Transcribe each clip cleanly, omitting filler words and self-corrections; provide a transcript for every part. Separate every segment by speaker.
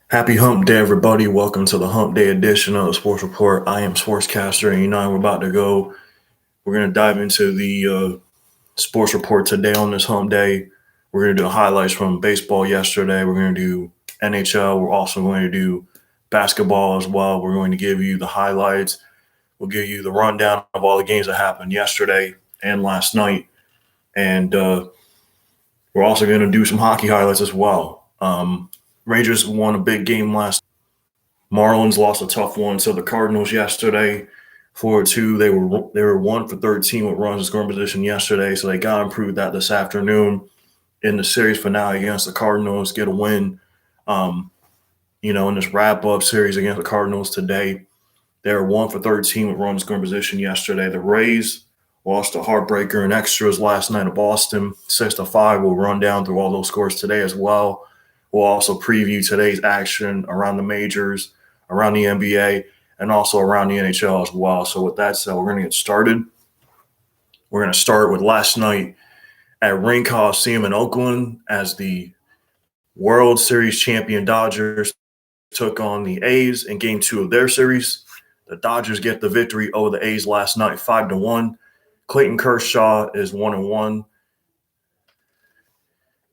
Speaker 1: Happy Hump Day, everybody. Welcome to the Hump Day edition of the Sports Report. I am Sportscaster 89. We're about to go. We're going to dive into the Sports Report today on this Hump Day. We're going to do highlights from baseball yesterday. We're going to do NHL. We're also going to do basketball as well. We're going to give you the highlights. We'll give you the rundown of all the games that happened yesterday and last night. And we're also going to do some hockey highlights as well. Rangers won a big game last. Marlins lost a tough one to the Cardinals yesterday, 4-2. They were 1 for 13 with runs in scoring position yesterday, so they got to improve that this afternoon in the series finale against the Cardinals. Get a win, in this wrap up series against the Cardinals today. They were 1 for 13 with runs in scoring position yesterday. The Rays lost a heartbreaker in extras last night at Boston, 6-5. We'll run down through all those scores today as well. We'll also preview today's action around the majors, around the NBA, and also around the NHL as well. So with that said, we're going to get started. We're going to start with last night at Ring Coliseum in Oakland as the World Series champion Dodgers took on the A's in Game 2 of their series. The Dodgers get the victory over the A's last night, 5-1. Clayton Kershaw is 1-1.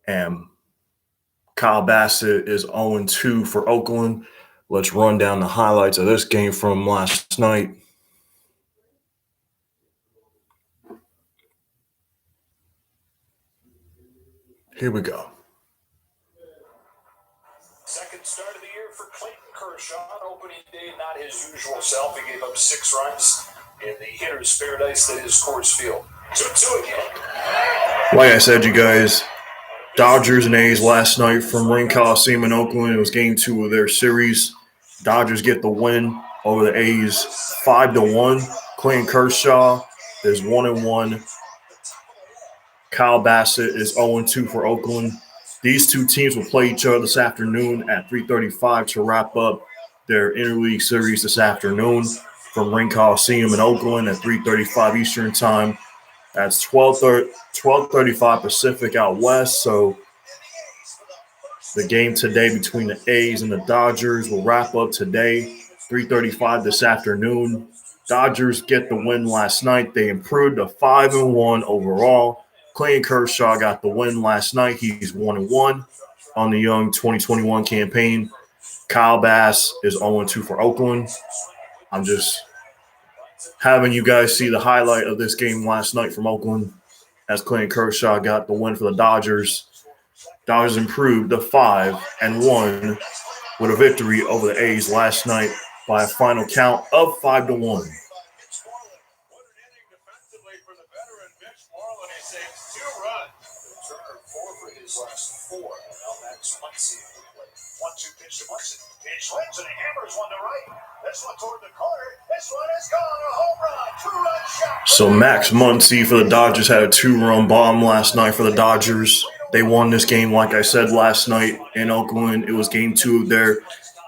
Speaker 1: And Kyle Bassett is 0-2 for Oakland. Let's run down the highlights of this game from last night. Here we go.
Speaker 2: Second start of the year for Clayton Kershaw. Opening day, not his usual self. He gave up 6 runs in the hitter's paradise that is Coors Field. 2-2 again.
Speaker 1: Like I said, you guys, Dodgers and A's last night from Ring Coliseum in Oakland. It was Game 2 of their series. Dodgers get the win over the A's 5-1. Clayton Kershaw is 1-1. Kyle Bassett is 0-2 for Oakland. These two teams will play each other this afternoon at 3:35 to wrap up their interleague series this afternoon from Ring Coliseum in Oakland at 3:35 Eastern Time. That's 12:35 Pacific out west. So the game today between the A's and the Dodgers will wrap up today, 3:35 this afternoon. Dodgers get the win last night. They improved to 5-1 overall. Clayton Kershaw got the win last night. He's 1-1 on the young 2021 campaign. Kyle Bass is 0-2 for Oakland. I'm just having you guys see the highlight of this game last night from Oakland as Clayton Kershaw got the win for the Dodgers. Dodgers improved to 5-1 with a victory over the A's last night by a final count of 5-1.
Speaker 2: Last 4. Now that's Muncy. 1-2 pitch to Muncy. He swings and he hammers one to right. This one toward the corner. This one is gone. A home run. 2-run shot.
Speaker 1: So Max Muncy for the Dodgers had a 2-run bomb last night for the Dodgers. They won this game, like I said, last night in Oakland. It was Game 2 of their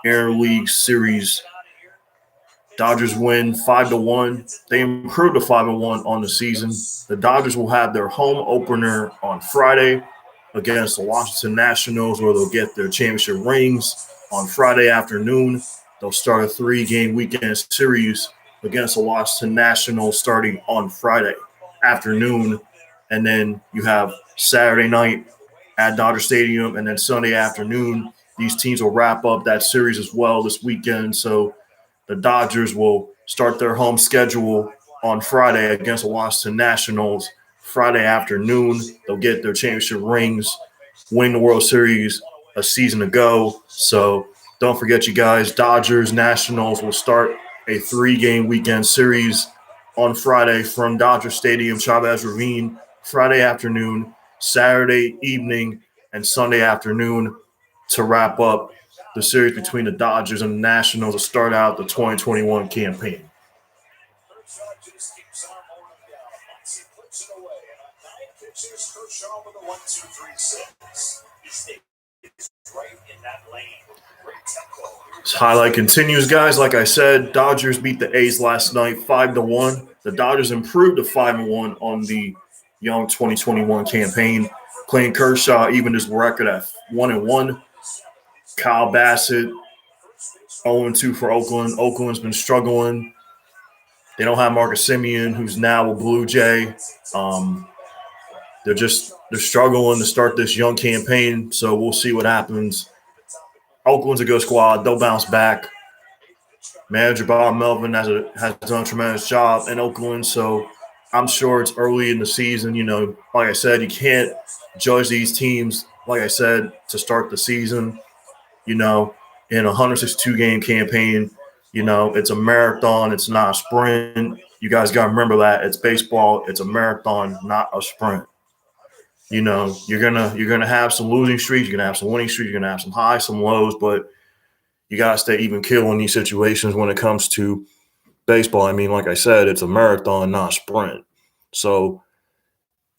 Speaker 1: interleague series. Dodgers win 5-1. They improved to 5-1 on the season. The Dodgers will have their home opener on Friday against the Washington Nationals, where they'll get their championship rings on Friday afternoon. They'll start a 3-game weekend series against the Washington Nationals starting on Friday afternoon. And then you have Saturday night at Dodger Stadium, and then Sunday afternoon. These teams will wrap up that series as well this weekend. So the Dodgers will start their home schedule on Friday against the Washington Nationals. Friday afternoon, they'll get their championship rings, win the World Series a season ago. So don't forget, you guys, Dodgers, Nationals will start a 3-game weekend series on Friday from Dodger Stadium, Chavez Ravine, Friday afternoon, Saturday evening, and Sunday afternoon to wrap up the series between the Dodgers and the Nationals to start out the 2021 campaign.
Speaker 2: Kershaw with a 1-2-3-6. He stays right in that lane. Great tempo.
Speaker 1: This highlight continues, guys. Like I said, Dodgers beat the A's last night 5-1. The Dodgers improved to 5-1 on the young 2021 campaign. Clayton Kershaw evened his record at 1-1. Kyle Bassett, 0-2 for Oakland. Oakland's been struggling. They don't have Marcus Semien, who's now a Blue Jay. They're struggling to start this young campaign, so we'll see what happens. Oakland's a good squad. They'll bounce back. Manager Bob Melvin has done a tremendous job in Oakland, so I'm sure it's early in the season. Like I said, you can't judge these teams, like I said, to start the season. In a 162-game campaign, it's a marathon. It's not a sprint. You guys got to remember that. It's baseball. It's a marathon, not a sprint. You're gonna have some losing streaks. You're gonna have some winning streaks. You're gonna have some highs, some lows, but you gotta stay even keel in these situations when it comes to baseball. I mean, like I said, it's a marathon, not a sprint. So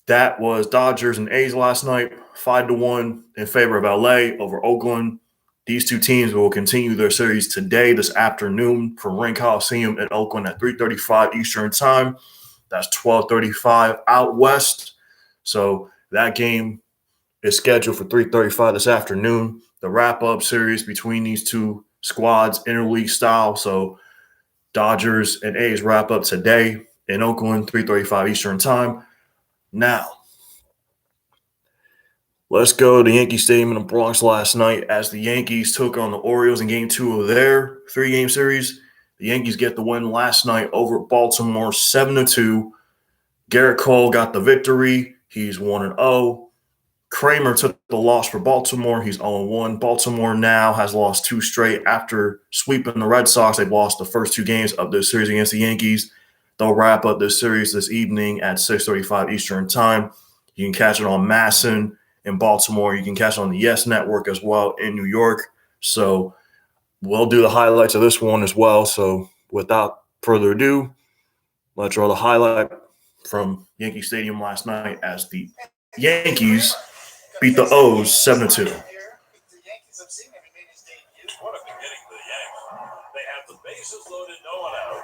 Speaker 1: that was Dodgers and A's last night, 5-1 in favor of LA over Oakland. These two teams will continue their series today, this afternoon, from Ring Coliseum in Oakland at 3:35 Eastern Time. That's 12:35 out west. So that game is scheduled for 3:35 this afternoon. The wrap-up series between these two squads, interleague style. So Dodgers and A's wrap up today in Oakland, 3:35 Eastern Time. Now, let's go to Yankee Stadium in the Bronx last night as the Yankees took on the Orioles in Game 2 of their 3-game series. The Yankees get the win last night over Baltimore, 7-2. Garrett Cole got the victory. He's 1-0. Kramer took the loss for Baltimore. He's 0-1. Baltimore now has lost 2 straight after sweeping the Red Sox. They've lost the first 2 games of this series against the Yankees. They'll wrap up this series this evening at 6:35 Eastern Time. You can catch it on MASN in Baltimore. You can catch it on the Yes Network as well in New York. So we'll do the highlights of this one as well. So without further ado, let's draw the highlight from Yankee Stadium last night as the Yankees beat the O's 7-2.
Speaker 2: What a beginning for the Yanks. They have the bases loaded, no one out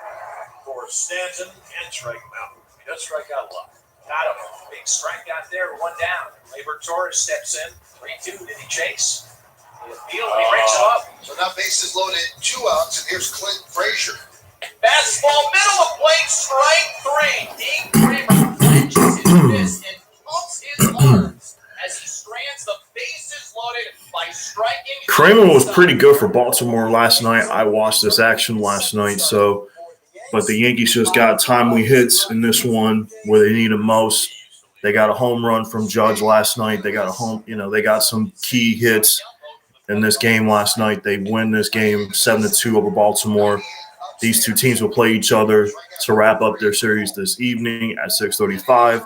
Speaker 2: for Stanton and strike him out. He does strike out a lot. Got him. Big strikeout there, 1 down. Labor Torres steps in. 3-2. Did he chase? He appealed. He breaks him up.
Speaker 3: So now bases loaded, 2 outs, and here's Clint Frazier.
Speaker 2: Fastball, middle of plate, strike 3. Dean Kramer clenches his fist and pumps his arms as he strands the bases loaded by striking.
Speaker 1: Kramer was pretty good for Baltimore last night. I watched this action last night, but the Yankees just got timely hits in this one where they need them most. They got a home run from Judge last night. They got they got some key hits in this game last night. They win this game 7-2 over Baltimore. These two teams will play each other to wrap up their series this evening at 6:35.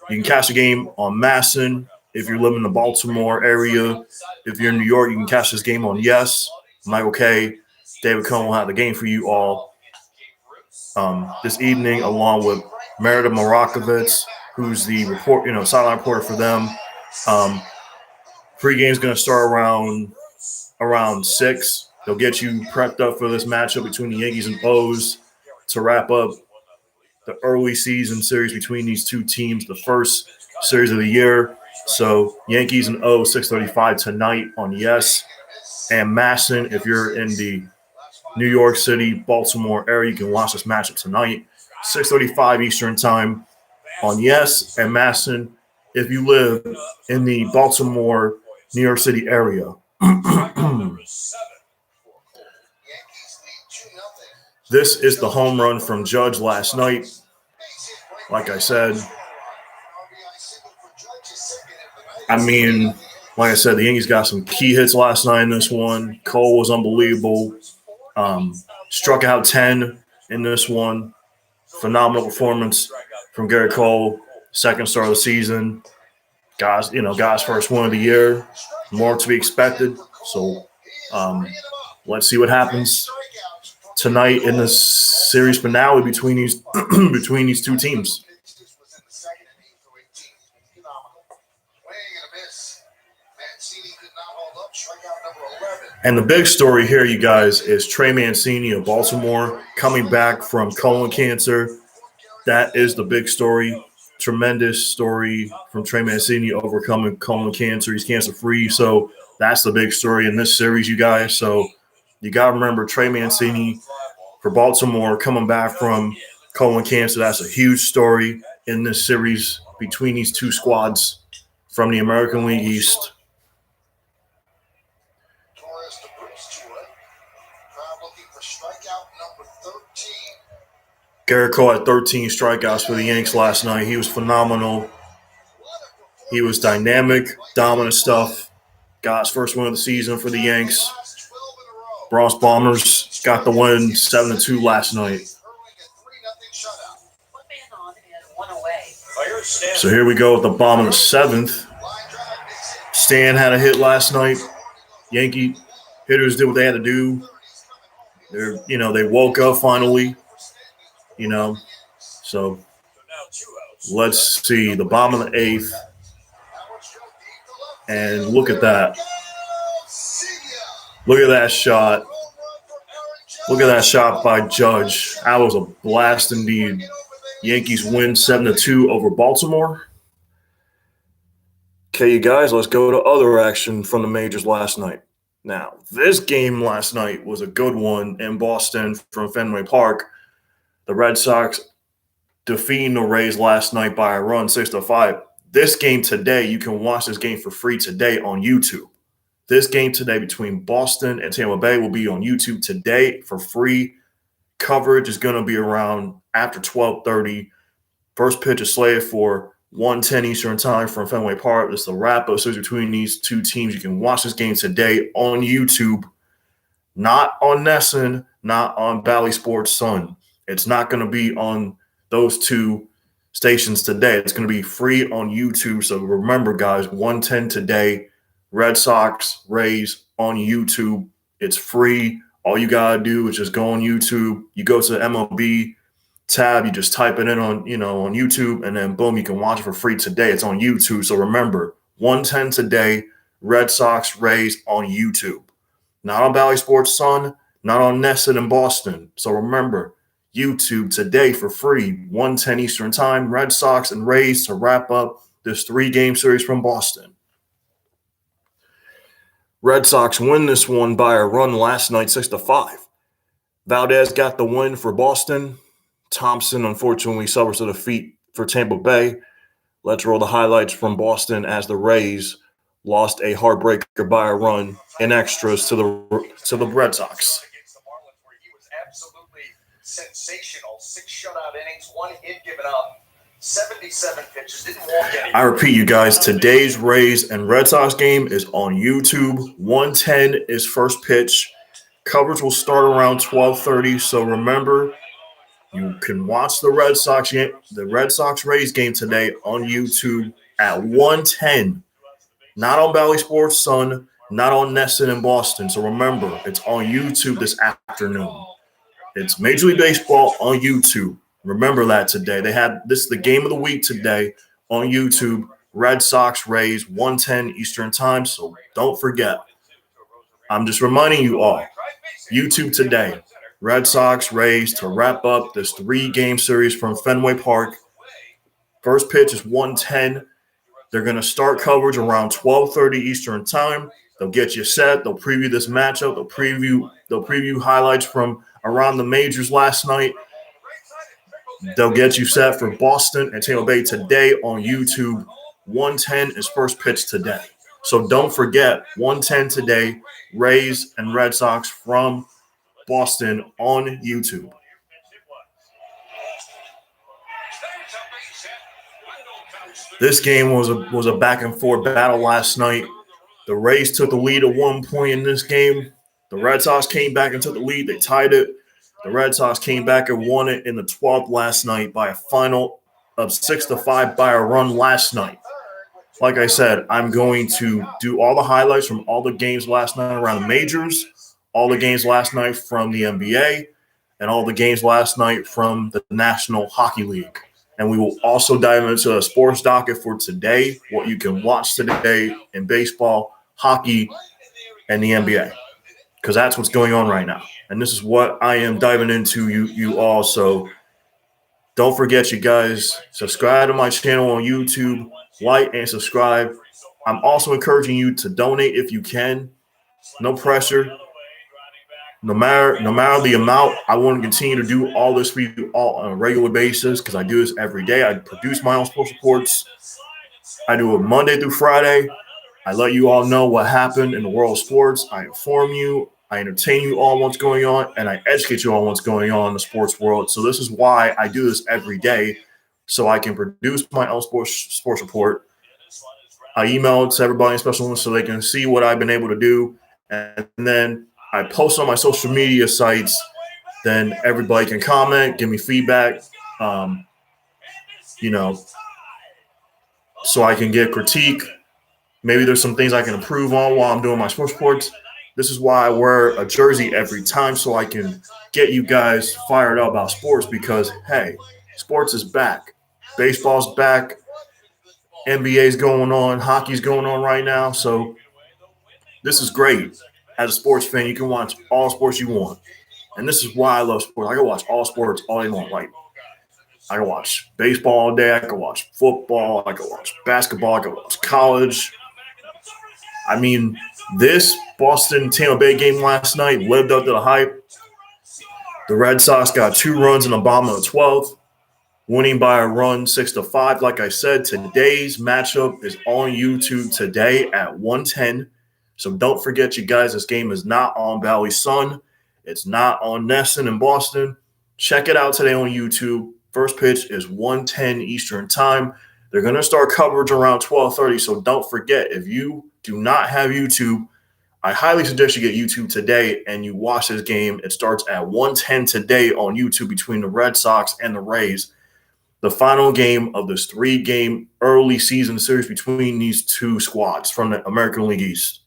Speaker 1: You can catch the game on MASN if you live in the Baltimore area. If you're in New York, you can catch this game on Yes. Michael K. David Cohn will have the game for you all this evening, along with Meredith Morakovitz, who's the sideline reporter for them. Pre-game is going to start around 6. They'll get you prepped up for this matchup between the Yankees and O's to wrap up the early season series between these two teams, the first series of the year. So Yankees and O's, 6:35 tonight on Yes. And MASN, if you're in the New York City, Baltimore area, you can watch this matchup tonight, 6:35 Eastern Time on Yes. And MASN, if you live in the Baltimore, New York City area. This is the home run from Judge last night. Like I said, the Yankees got some key hits last night in this one. Cole was unbelievable. Struck out 10 in this one. Phenomenal performance from Garrett Cole. Second start of the season. Guys first win of the year. More to be expected. So let's see what happens tonight in the series finale between these two teams. And the big story here, you guys, is Trey Mancini of Baltimore coming back from colon cancer. That is the big story. tremendous story from Trey Mancini overcoming colon cancer. He's cancer-free. So that's the big story in this series, you guys. So you got to remember Trey Mancini for Baltimore coming back from colon cancer. That's a huge story in this series between these two squads from the American League East.
Speaker 3: Torres to Bruce to it. Crowd looking for strikeout number 13.
Speaker 1: Garrett Cole had 13 strikeouts for the Yanks last night. He was phenomenal. He was dynamic, dominant stuff. Got his first win of the season for the Yanks.
Speaker 3: Last 12 in a row.
Speaker 1: Bronx Bombers got the win 7-2 last night.
Speaker 3: Hurling a 3-0 shutout.
Speaker 4: One man on and one away.
Speaker 2: Fire Stanton.
Speaker 1: So here we go at the bottom of the seventh.
Speaker 3: Line drive is hit.
Speaker 1: Stan had a hit last night. Yankee hitters did what they had to do. They woke up finally. So
Speaker 2: So now 2 outs.
Speaker 1: let's see the bottom of the eighth, and look at that. Look at that shot. Look at that shot by Judge. That was a blast indeed. Yankees win 7-2 over Baltimore. Okay, you guys, let's go to other action from the majors last night. Now, this game last night was a good one in Boston from Fenway Park. The Red Sox defeating the Rays last night by a run, 6-5. This game today, you can watch this game for free today on YouTube. This game today between Boston and Tampa Bay will be on YouTube today for free. Coverage is going to be around after 12:30. First pitch is slated for 1:10 Eastern Time from Fenway Park. This is the wrap-up series between these two teams. You can watch this game today on YouTube, not on NESN, not on Bally Sports Sun. It's not going to be on those two stations today. It's going to be free on YouTube. So remember, guys, 1:10 today, Red Sox, Rays on YouTube. It's free. All you got to do is just go on YouTube. You go to the MLB tab, you just type it in on YouTube, and then boom, you can watch it for free today. It's on YouTube. So remember, 1:10 today, Red Sox, Rays on YouTube. Not on Bally Sports Sun, not on NESN in Boston. So remember, YouTube today for free, 1:10 Eastern Time, Red Sox and Rays to wrap up this 3-game series from Boston. Red Sox win this one by a run last night, 6-5. Valdez got the win for Boston. Thompson, unfortunately, suffers a defeat for Tampa Bay. Let's roll the highlights from Boston as the Rays lost a heartbreaker by a run in extras to the Red Sox.
Speaker 2: Against the Marlins, where he was absolutely sensational. 6 shutout innings, 1 hit given up, 77 pitches, didn't walk any.
Speaker 1: I repeat, you guys, today's Rays and Red Sox game is on YouTube. 1:10 is first pitch. Coverage will start around 12:30. So remember, you can watch the Red Sox Rays game today on YouTube at 1:10. Not on Bally Sports Sun, not on NESN in Boston. So remember, it's on YouTube this afternoon. It's Major League Baseball on YouTube. Remember that today. This is the game of the week today on YouTube. Red Sox, Rays, 1:10 Eastern Time. So don't forget. I'm just reminding you all. YouTube today. Red Sox, Rays to wrap up this 3-game series from Fenway Park. First pitch is 1:10. They're going to start coverage around 12:30 Eastern Time. They'll get you set. They'll preview this matchup. They'll preview highlights from around the majors last night. They'll get you set for Boston and Tampa Bay today on YouTube. 1:10 is first pitch today. So don't forget, 1:10 today, Rays and Red Sox from Boston on YouTube. This game was a back and forth battle last night. The Rays took the lead at one point in this game. The Red Sox came back and took the lead. They tied it. The Red Sox came back and won it in the 12th last night by a final of 6-5 by a run last night. Like I said, I'm going to do all the highlights from all the games last night around the majors, all the games last night from the NBA, and all the games last night from the National Hockey League. And we will also dive into a sports docket for today, what you can watch today in baseball, hockey, and the NBA, because that's what's going on right now. And this is what I am diving into, you all. So Don't forget, you guys, subscribe to my channel on YouTube, like and subscribe. I'm also encouraging you to donate if you can. No pressure. No matter the amount, I want to continue to do all this for you all on a regular basis because I do this every day. I produce my own sports reports. I do it Monday through Friday. I let you all know what happened in the world of sports. I inform you, I entertain you all on what's going on, and I educate you on what's going on in the sports world. So this is why I do this every day, so I can produce my own sports report. I email it to everybody in special ones so they can see what I've been able to do, and then I post on my social media sites. Then everybody can comment, give me feedback, so I can get critique. Maybe there's some things I can improve on while I'm doing my sports reports. This is why I wear a jersey every time, so I can get you guys fired up about sports because, hey, sports is back. Baseball's back. NBA's going on. Hockey's going on right now. So this is great. As a sports fan, you can watch all sports you want. And this is why I love sports. I can watch all sports all day long. Like, I can watch baseball all day. I can watch football. I can watch basketball. I can watch college. I mean, this Boston-Tampa Bay game last night lived up to the hype. The Red Sox got 2 runs in the bottom of the 12th, winning by a run 6-5. Like I said, today's matchup is on YouTube today at 1:10. So don't forget, you guys, this game is not on Valley Sun. It's not on NESN in Boston. Check it out today on YouTube. First pitch is 1:10 Eastern time. They're going to start coverage around 12:30. So don't forget, if you do not have YouTube, I highly suggest you get YouTube today and you watch this game. It starts at 1:10 today on YouTube between the Red Sox and the Rays. The final game of this 3-game early season series between these two squads from the American League East.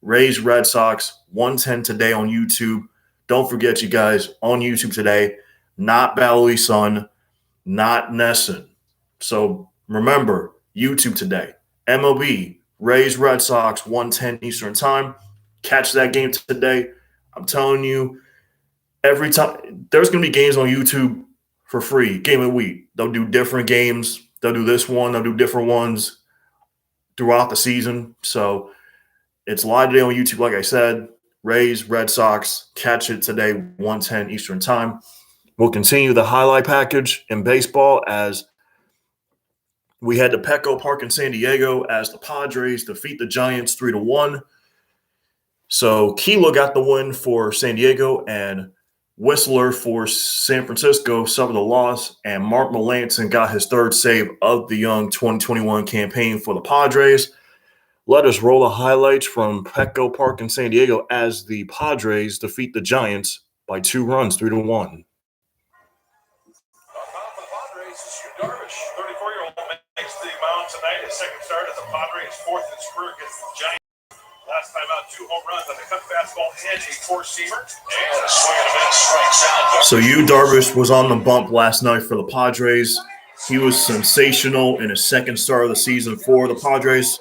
Speaker 1: Rays, Red Sox, 1:10 today on YouTube. Don't forget, you guys, on YouTube today, not Valley Sun, not NESN. So remember, YouTube today. MLB, Rays, Red Sox, 1:10 Eastern time. Catch that game today. I'm telling you, every time there's going to be games on YouTube for free, game of the week. They'll do different games. They'll do this one. They'll do different ones throughout the season. So it's live today on YouTube, like I said. Rays, Red Sox, catch it today, 1:10 Eastern time. We'll continue the highlight package in baseball as we head to Petco Park in San Diego as the Padres defeat the Giants 3-1. So Kilo got the win for San Diego, and Whistler for San Francisco suffered the loss, and Mark Melancon got his 3rd save of the young 2021 campaign for the Padres. Let us roll the highlights from Petco Park in San Diego as the Padres defeat the Giants by 2 runs, 3-1.
Speaker 2: For the Padres is Yu Darvish, 34-year-old, makes the mound tonight. His second start as a Padres, 4th in his career against the Giants. Last time out, 2 home runs on a cut fastball and a 4-seamer. And a swing and a miss, strikes out.
Speaker 1: So Yu Darvish was on the bump last night for the Padres. He was sensational in his second start of the season for the Padres.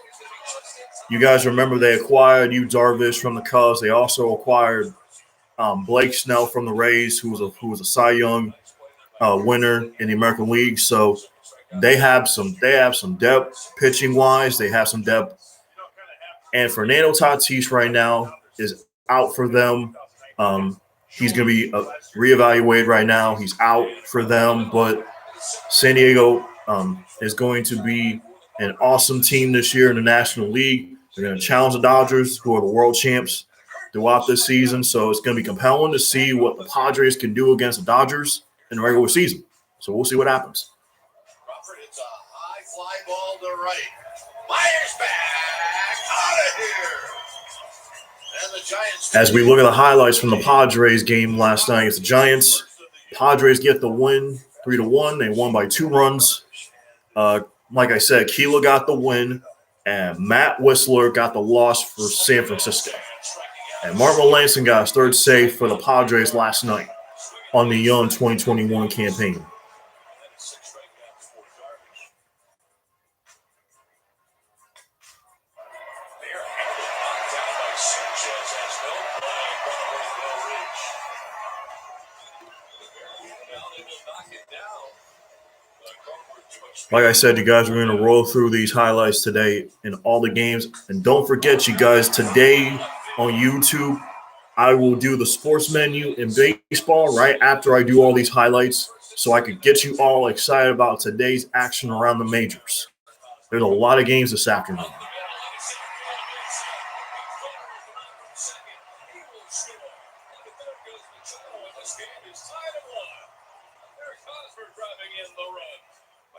Speaker 1: You guys remember they acquired Yu Darvish from the Cubs. They also acquired Blake Snell from the Rays, who was a Cy Young winner in the American League. So they have some depth pitching wise. They have some depth. And Fernando Tatis right now is out for them. He's going to be reevaluated right now. He's out for them. But San Diego is going to be an awesome team this year in the National League. They're going to challenge the Dodgers, who are the world champs, throughout this season. So it's going to be compelling to see what the Padres can do against the Dodgers in the regular season. So we'll see what happens.
Speaker 3: Crawford, it's a high fly ball to right. Myers back out of here. And the Giants.
Speaker 1: As we look at the highlights from the Padres game last night against the Giants, Padres get the win 3-1. They won by 2 runs. Like I said, Kilo got the win, and Matt Whistler got the loss for San Francisco. And Mark Melancon got his 3rd save for the Padres last night on the young 2021 campaign. Like I said, you guys, we're going to roll through these highlights today in all the games. And don't forget, you guys, today on YouTube, I will do the sports menu in baseball right after I do all these highlights so I could get you all excited about today's action around the majors. There's a lot of games this afternoon.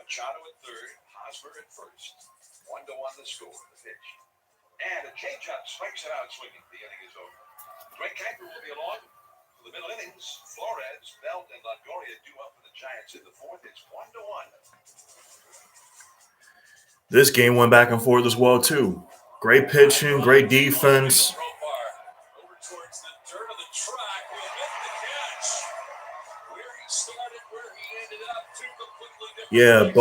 Speaker 3: Machado at third, Hosmer at first. 1-1 the score, the pitch. And a changeup strikes it out swinging. The inning is over. Greg Kuyper will be along for the middle innings. Flores, Belt, and Longoria due up for the Giants in the fourth. It's 1-1.
Speaker 1: This game went back and forth as well, too. Great pitching, great defense.
Speaker 2: Over towards the dirt of the track. Will make the catch. Where he started, where he ended up, two completely different.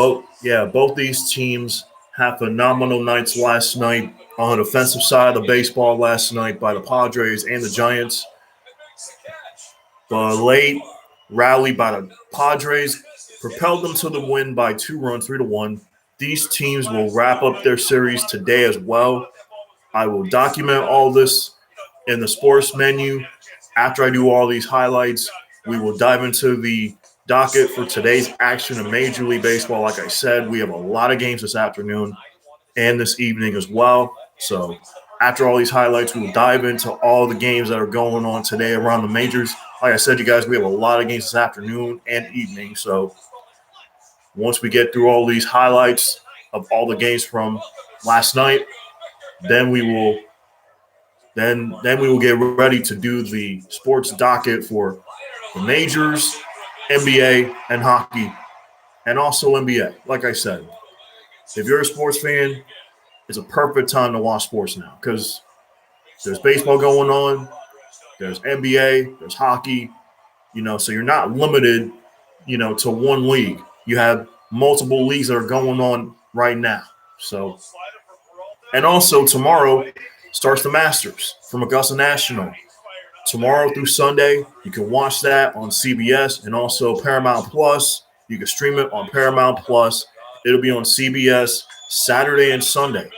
Speaker 1: Both these teams had phenomenal nights last night on the defensive side of the baseball last night by the Padres and the Giants. The late rally by the Padres propelled them to the win by 2 runs, 3-1. These teams will wrap up their series today as well. I will document all this in the sports menu. After I do all these highlights, we will dive into the docket for today's action in Major League Baseball. Like I said, we have a lot of games this afternoon and this evening as well. So after all these highlights, we will dive into all the games that are going on today around the majors. Like I said, you guys, we have a lot of games this afternoon and evening. So once we get through all these highlights of all the games from last night, then we will get ready to do the sports docket for the majors, NBA, and hockey, and also NBA. Like I said, if you're a sports fan, it's a perfect time to watch sports now because there's baseball going on, there's NBA, there's hockey, so you're not limited, to one league. You have multiple leagues that are going on right now. So, and also tomorrow starts the Masters from Augusta National. Tomorrow through Sunday, you can watch that on CBS and also Paramount Plus. You can stream it on Paramount Plus. It'll be on CBS Saturday and Sunday.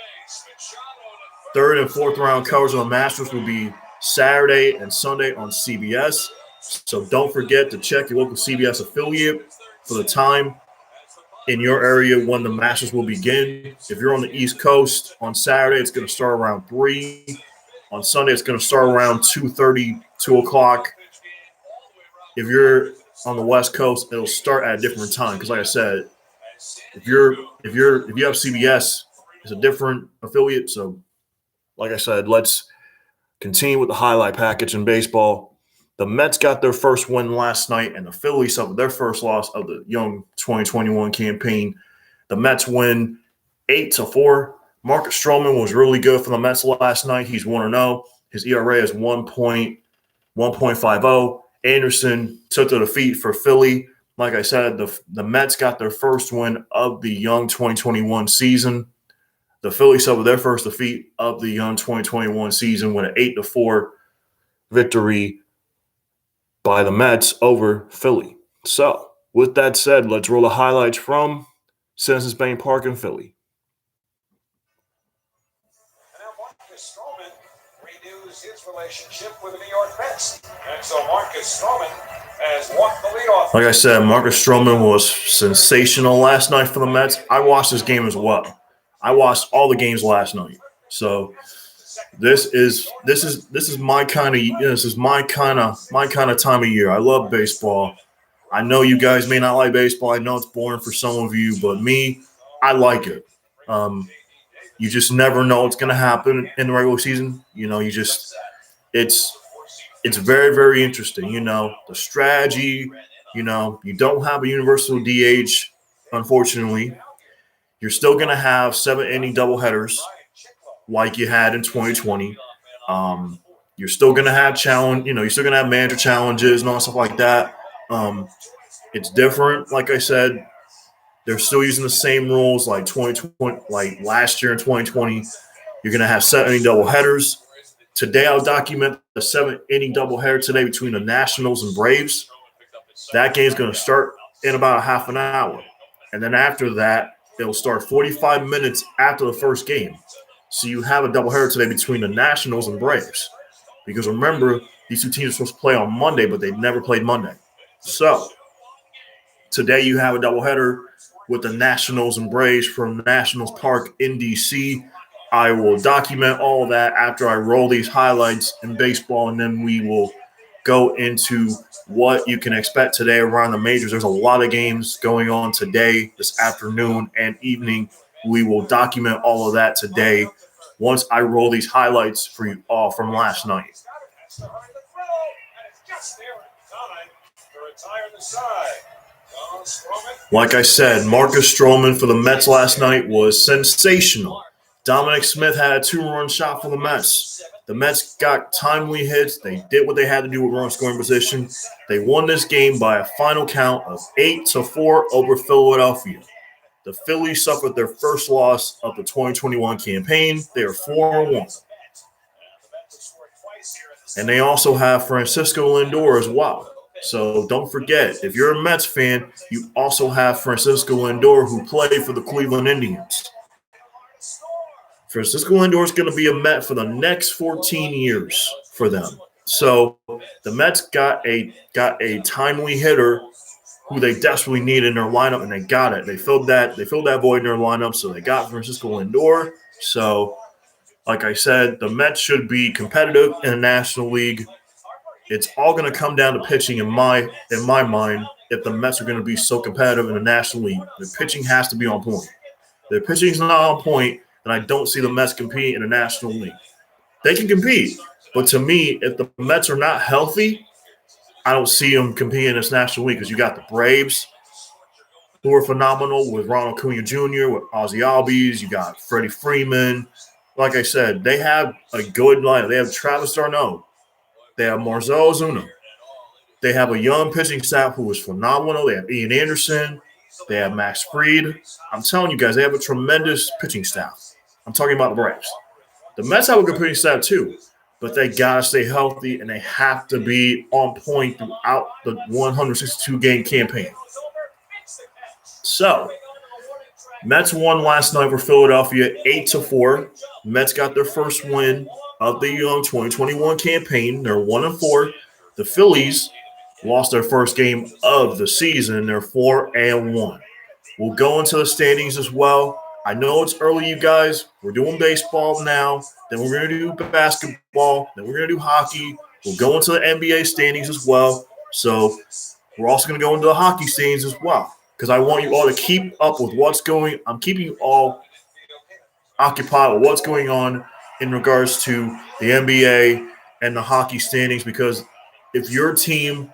Speaker 1: Third and fourth round coverage on the Masters will be Saturday and Sunday on CBS. So don't forget to check your local CBS affiliate for the time in your area when the Masters will begin. If you're on the East Coast on Saturday, it's going to start around 3. On Sunday, it's going to start around 2:30, 2 o'clock. If you're on the West Coast, it'll start at a different time. Because like I said, if you have CBS, it's a different affiliate. So like I said, let's continue with the highlight package in baseball. The Mets got their first win last night, and the Phillies suffered their first loss of the young 2021 campaign. The Mets win 8-4. Marcus Stroman was really good for the Mets last night. He's 1-0. His ERA is 1.50. Anderson took the defeat for Philly. Like I said, the Mets got their first win of the young 2021 season. The Phillies suffered their first defeat of the young 2021 season with an 8-4 victory by the Mets over Philly. So, with that said, let's roll the highlights from Citizens Bank Park in Philly.
Speaker 2: And now Marcus Stroman renews his relationship with the New York Mets. And so Marcus Stroman has walked the leadoff.
Speaker 1: Like I said, Marcus Stroman was sensational last night for the Mets. I watched this game as well. I watched all the games last night. So this is my kind of time of year. I love baseball. I know you guys may not like baseball. I know it's boring for some of you, but me, I like it. You just never know what's going to happen in the regular season. It's very, very interesting. The strategy. You don't have a universal DH, unfortunately. You're still going to have 7-inning doubleheaders like you had in 2020. You're still going to have challenge. You're still going to have manager challenges and all stuff like that. It's different. Like I said, they're still using the same rules like 2020, like last year in 2020. You're going to have 7-inning doubleheaders. Today, I'll document the 7-inning doubleheader today between the Nationals and Braves. That game's going to start in about a half an hour. And then after that, It'll start 45 minutes after the first game. So you have a doubleheader today between the Nationals and Braves. Because remember, these two teams are supposed to play on Monday, but they never played Monday. So today you have a doubleheader with the Nationals and Braves from Nationals Park in D.C. I will document all of that after I roll these highlights in baseball, and then we will go into what you can expect today around the majors. There's a lot of games going on today, this afternoon and evening. We will document all of that today once I roll these highlights for you all from last night. Like I said, Marcus Stroman for the Mets last night was sensational. Dominic Smith had a 2-run shot for the Mets. The Mets got timely hits. They did what they had to do with run scoring position. They won this game by a final count of 8-4 over Philadelphia. The Phillies suffered their first loss of the 2021 campaign. They are 4-1. And they also have Francisco Lindor as well. So don't forget, if you're a Mets fan, you also have Francisco Lindor, who played for the Cleveland Indians. Francisco Lindor is going to be a Met for the next 14 years for them. So the Mets got a timely hitter who they desperately need in their lineup, and they got it. They filled that void in their lineup, so they got Francisco Lindor. So, like I said, the Mets should be competitive in the National League. It's all going to come down to pitching in my mind. If the Mets are going to be so competitive in the National League, the pitching has to be on point. If the pitching is not on point, then I don't see the Mets compete in the National League. They can compete, but to me, if the Mets are not healthy, I don't see them competing in this National League because you got the Braves, who are phenomenal with Ronald Acuna Jr., with Ozzie Albies. You got Freddie Freeman. Like I said, they have a good lineup. They have Travis d'Arnaud. They have Marcell Ozuna. They have a young pitching staff who is phenomenal. They have Ian Anderson. They have Max Fried. I'm telling you guys, they have a tremendous pitching staff. I'm talking about the Braves. The Mets have a good pitching staff too, but they got to stay healthy, and they have to be on point throughout the 162-game campaign. So, Mets won last night for Philadelphia 8-4. Mets got their first win of the 2021 campaign. They're 1-4. The Phillies lost their first game of the season. They're 4-1. We'll go into the standings as well. I know it's early, you guys. We're doing baseball now. Then we're going to do basketball. Then we're going to do hockey. We'll go into the NBA standings as well. So we're also going to go into the hockey standings as well, because I want you all to keep up with what's going on. I'm keeping you all occupied with what's going on in regards to the NBA and the hockey standings, because if your team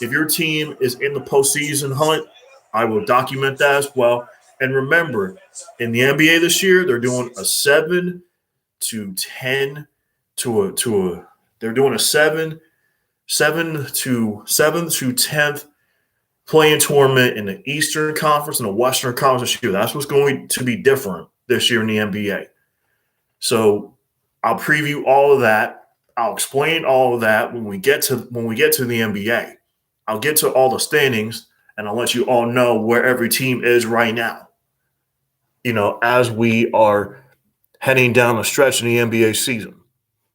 Speaker 1: is in the postseason hunt, I will document that as well. And remember, in the NBA this year, they're doing a 7 to 10 they're doing a 7 to 10th play-in tournament in the Eastern Conference and the Western Conference this year. That's what's going to be different this year in the NBA. So I'll preview all of that. I'll explain all of that when we get to the NBA. I'll get to all the standings, and I'll let you all know where every team is right now, as we are heading down the stretch in the NBA season.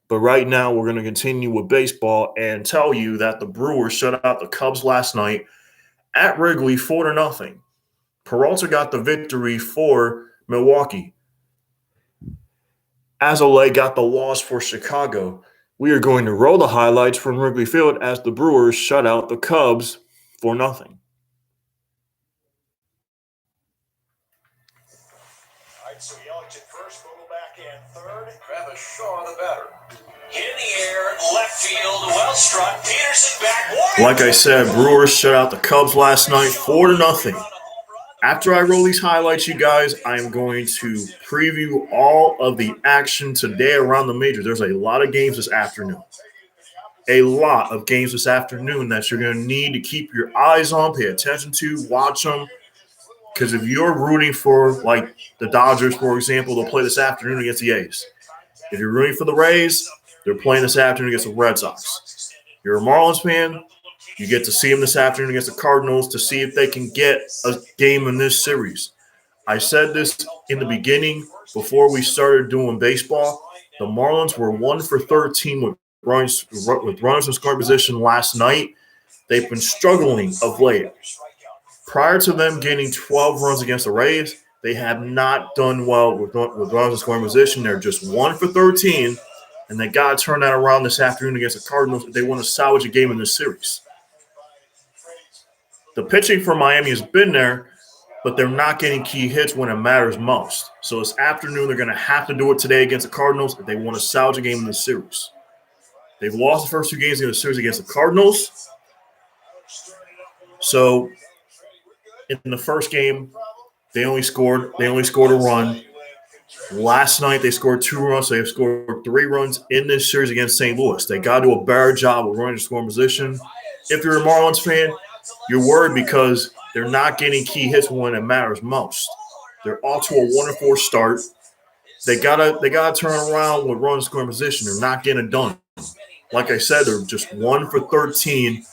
Speaker 1: But right now, we're going to continue with baseball and tell you that the Brewers shut out the Cubs last night at Wrigley 4-0. Peralta got the victory for Milwaukee. Azalea got the loss for Chicago. We are going to roll the highlights from Wrigley Field as the Brewers shut out the Cubs 4-0.
Speaker 2: All right, so Yelich at first, Vogel back in third.
Speaker 3: Travis Shaw, the batter.
Speaker 2: Hit in the air, left field, well struck. Peterson back.
Speaker 1: Like I said, Brewers shut out the Cubs last night 4-0. After I roll these highlights, you guys, I am going to preview all of the action today around the majors. There's a lot of games this afternoon. A lot of games this afternoon that you're going to need to keep your eyes on, pay attention to, watch them. Because if you're rooting for, like, the Dodgers, for example, they'll play this afternoon against the A's. If you're rooting for the Rays, they're playing this afternoon against the Red Sox. If you're a Marlins fan, you get to see them this afternoon against the Cardinals to see if they can get a game in this series. I said this in the beginning before we started doing baseball. The Marlins were 1 for 13 with runners in scoring position last night. They've been struggling of late. Prior to them getting 12 runs against the Rays, they have not done well with runners in scoring position. They're just 1 for 13, and they got to turn that around this afternoon against the Cardinals if they want to salvage a game in this series. The pitching for Miami has been there, but they're not getting key hits when it matters most. So this afternoon, they're going to have to do it today against the Cardinals if they want to salvage a game in this series. They've lost the first 2 games in the series against the Cardinals. So in the first game, they only scored a run. Last night, they scored 2 runs. So they've scored 3 runs in this series against St. Louis. They got to do a better job with running in scoring position. If you're a Marlins fan, you're worried because they're not getting key hits when it matters most. They're off to a 1-4 start. They gotta turn around with runners in scoring position. They're not getting it done. Like I said, they're just 1 for 13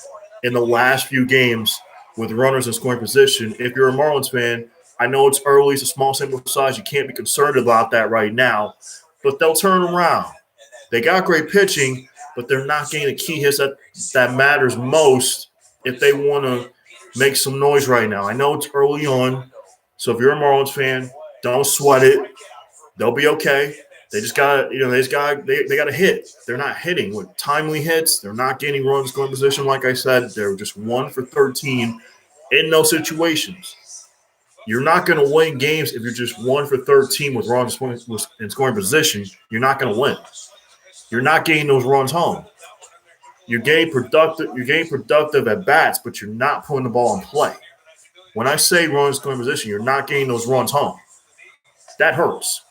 Speaker 1: in the last few games with runners in scoring position. If you're a Marlins fan, I know it's early, it's a small sample size. You can't be concerned about that right now, but they'll turn around. They got great pitching, but they're not getting the key hits that matters most if they want to make some noise right now. I know it's early on, so if you're a Marlins fan, don't sweat it. They'll be okay. They just got to hit. They're not hitting with timely hits. They're not getting runs in scoring position. Like I said, they're just 1 for 13 in those situations. You're not going to win games if you're just 1 for 13 with runs in scoring position. You're not going to win. You're not getting those runs home. You're getting productive at bats, but you're not putting the ball in play. When I say runs in scoring position, you're not getting those runs home. That hurts.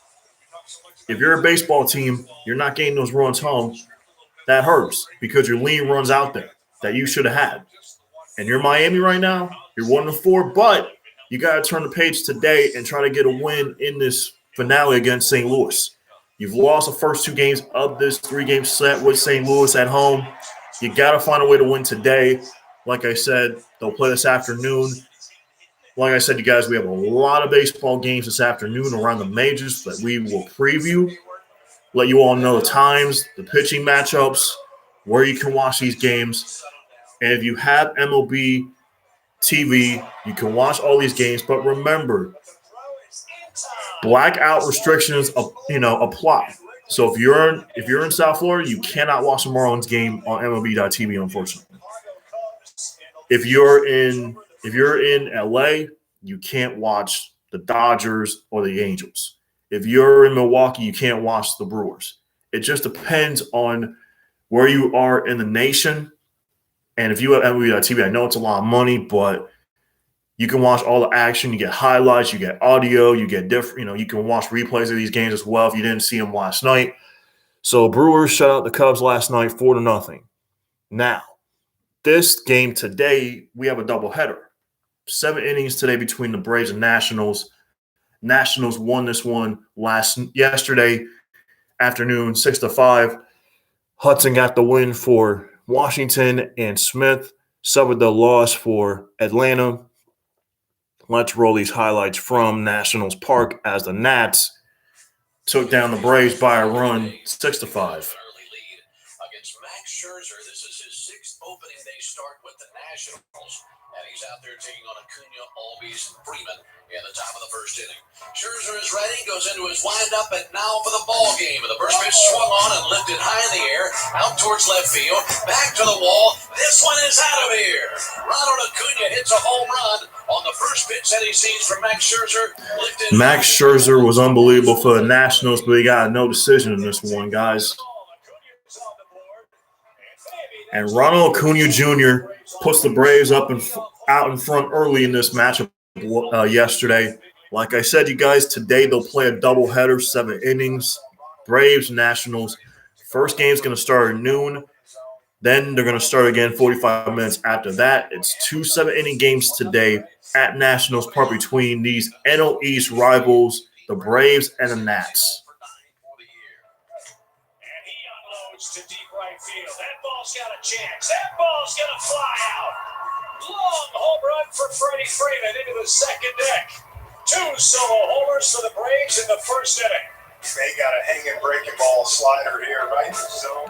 Speaker 1: If you're a baseball team, you're not getting those runs home. That hurts because you're leaving runs out there that you should have had. And you're Miami right now. You're 1-4, but you got to turn the page today and try to get a win in this finale against St. Louis. You've lost the first 2 games of this 3-game set with St. Louis at home. You got to find a way to win today. Like I said, they'll play this afternoon. Like I said, you guys, we have a lot of baseball games this afternoon around the majors that we will preview. Let you all know the times, the pitching matchups, where you can watch these games. And if you have MLB TV, you can watch all these games. But remember, blackout restrictions, apply. So if you're in South Florida, you cannot watch the Marlins game on MLB.TV, unfortunately. If you're in LA, you can't watch the Dodgers or the Angels. If you're in Milwaukee, you can't watch the Brewers. It just depends on where you are in the nation. And if you have MLB.TV, I know it's a lot of money, but you can watch all the action. You get highlights, you get audio, you get different, you can watch replays of these games as well if you didn't see them last night. So Brewers shut out the Cubs last night 4-0. Now, this game today, we have a doubleheader. 7 innings today between the Braves and Nationals. Nationals won this one yesterday afternoon, 6-5. Hudson got the win for Washington, and Smith suffered the loss for Atlanta. Let's roll these highlights from Nationals Park as the Nats took down the Braves by a run, 6-5.
Speaker 5: Against Max Scherzer, this is his 6th opening day start with the Nationals, and he's out there taking on Acuna, Albies, and Freeman in the top of the 1st inning. Scherzer is ready, goes into his windup, and now for the ball game. And the first pitch swung on and lifted high in the air, out towards left field, back to the wall. This one is out of here. Ronald Acuna hits a home run on the first pitch that he sees from Max Scherzer.
Speaker 1: Max Scherzer was unbelievable for the Nationals, but he got no decision in this one, guys. And Ronald Acuna Jr. puts the Braves out in front early in this matchup yesterday. Like I said, you guys, today they'll play a doubleheader, 7 innings. Braves, Nationals. First game's going to start at noon. Then they're going to start again 45 minutes after that. It's 2 7-inning games today at Nationals Park between these NL East rivals, the Braves and the Nats.
Speaker 2: To deep right field. That ball's got a chance. That ball's going to fly out. Long home run for Freddie Freeman into the second deck. Two solo homers for the Braves in the first inning. They got a hanging breaking ball slider here, right? So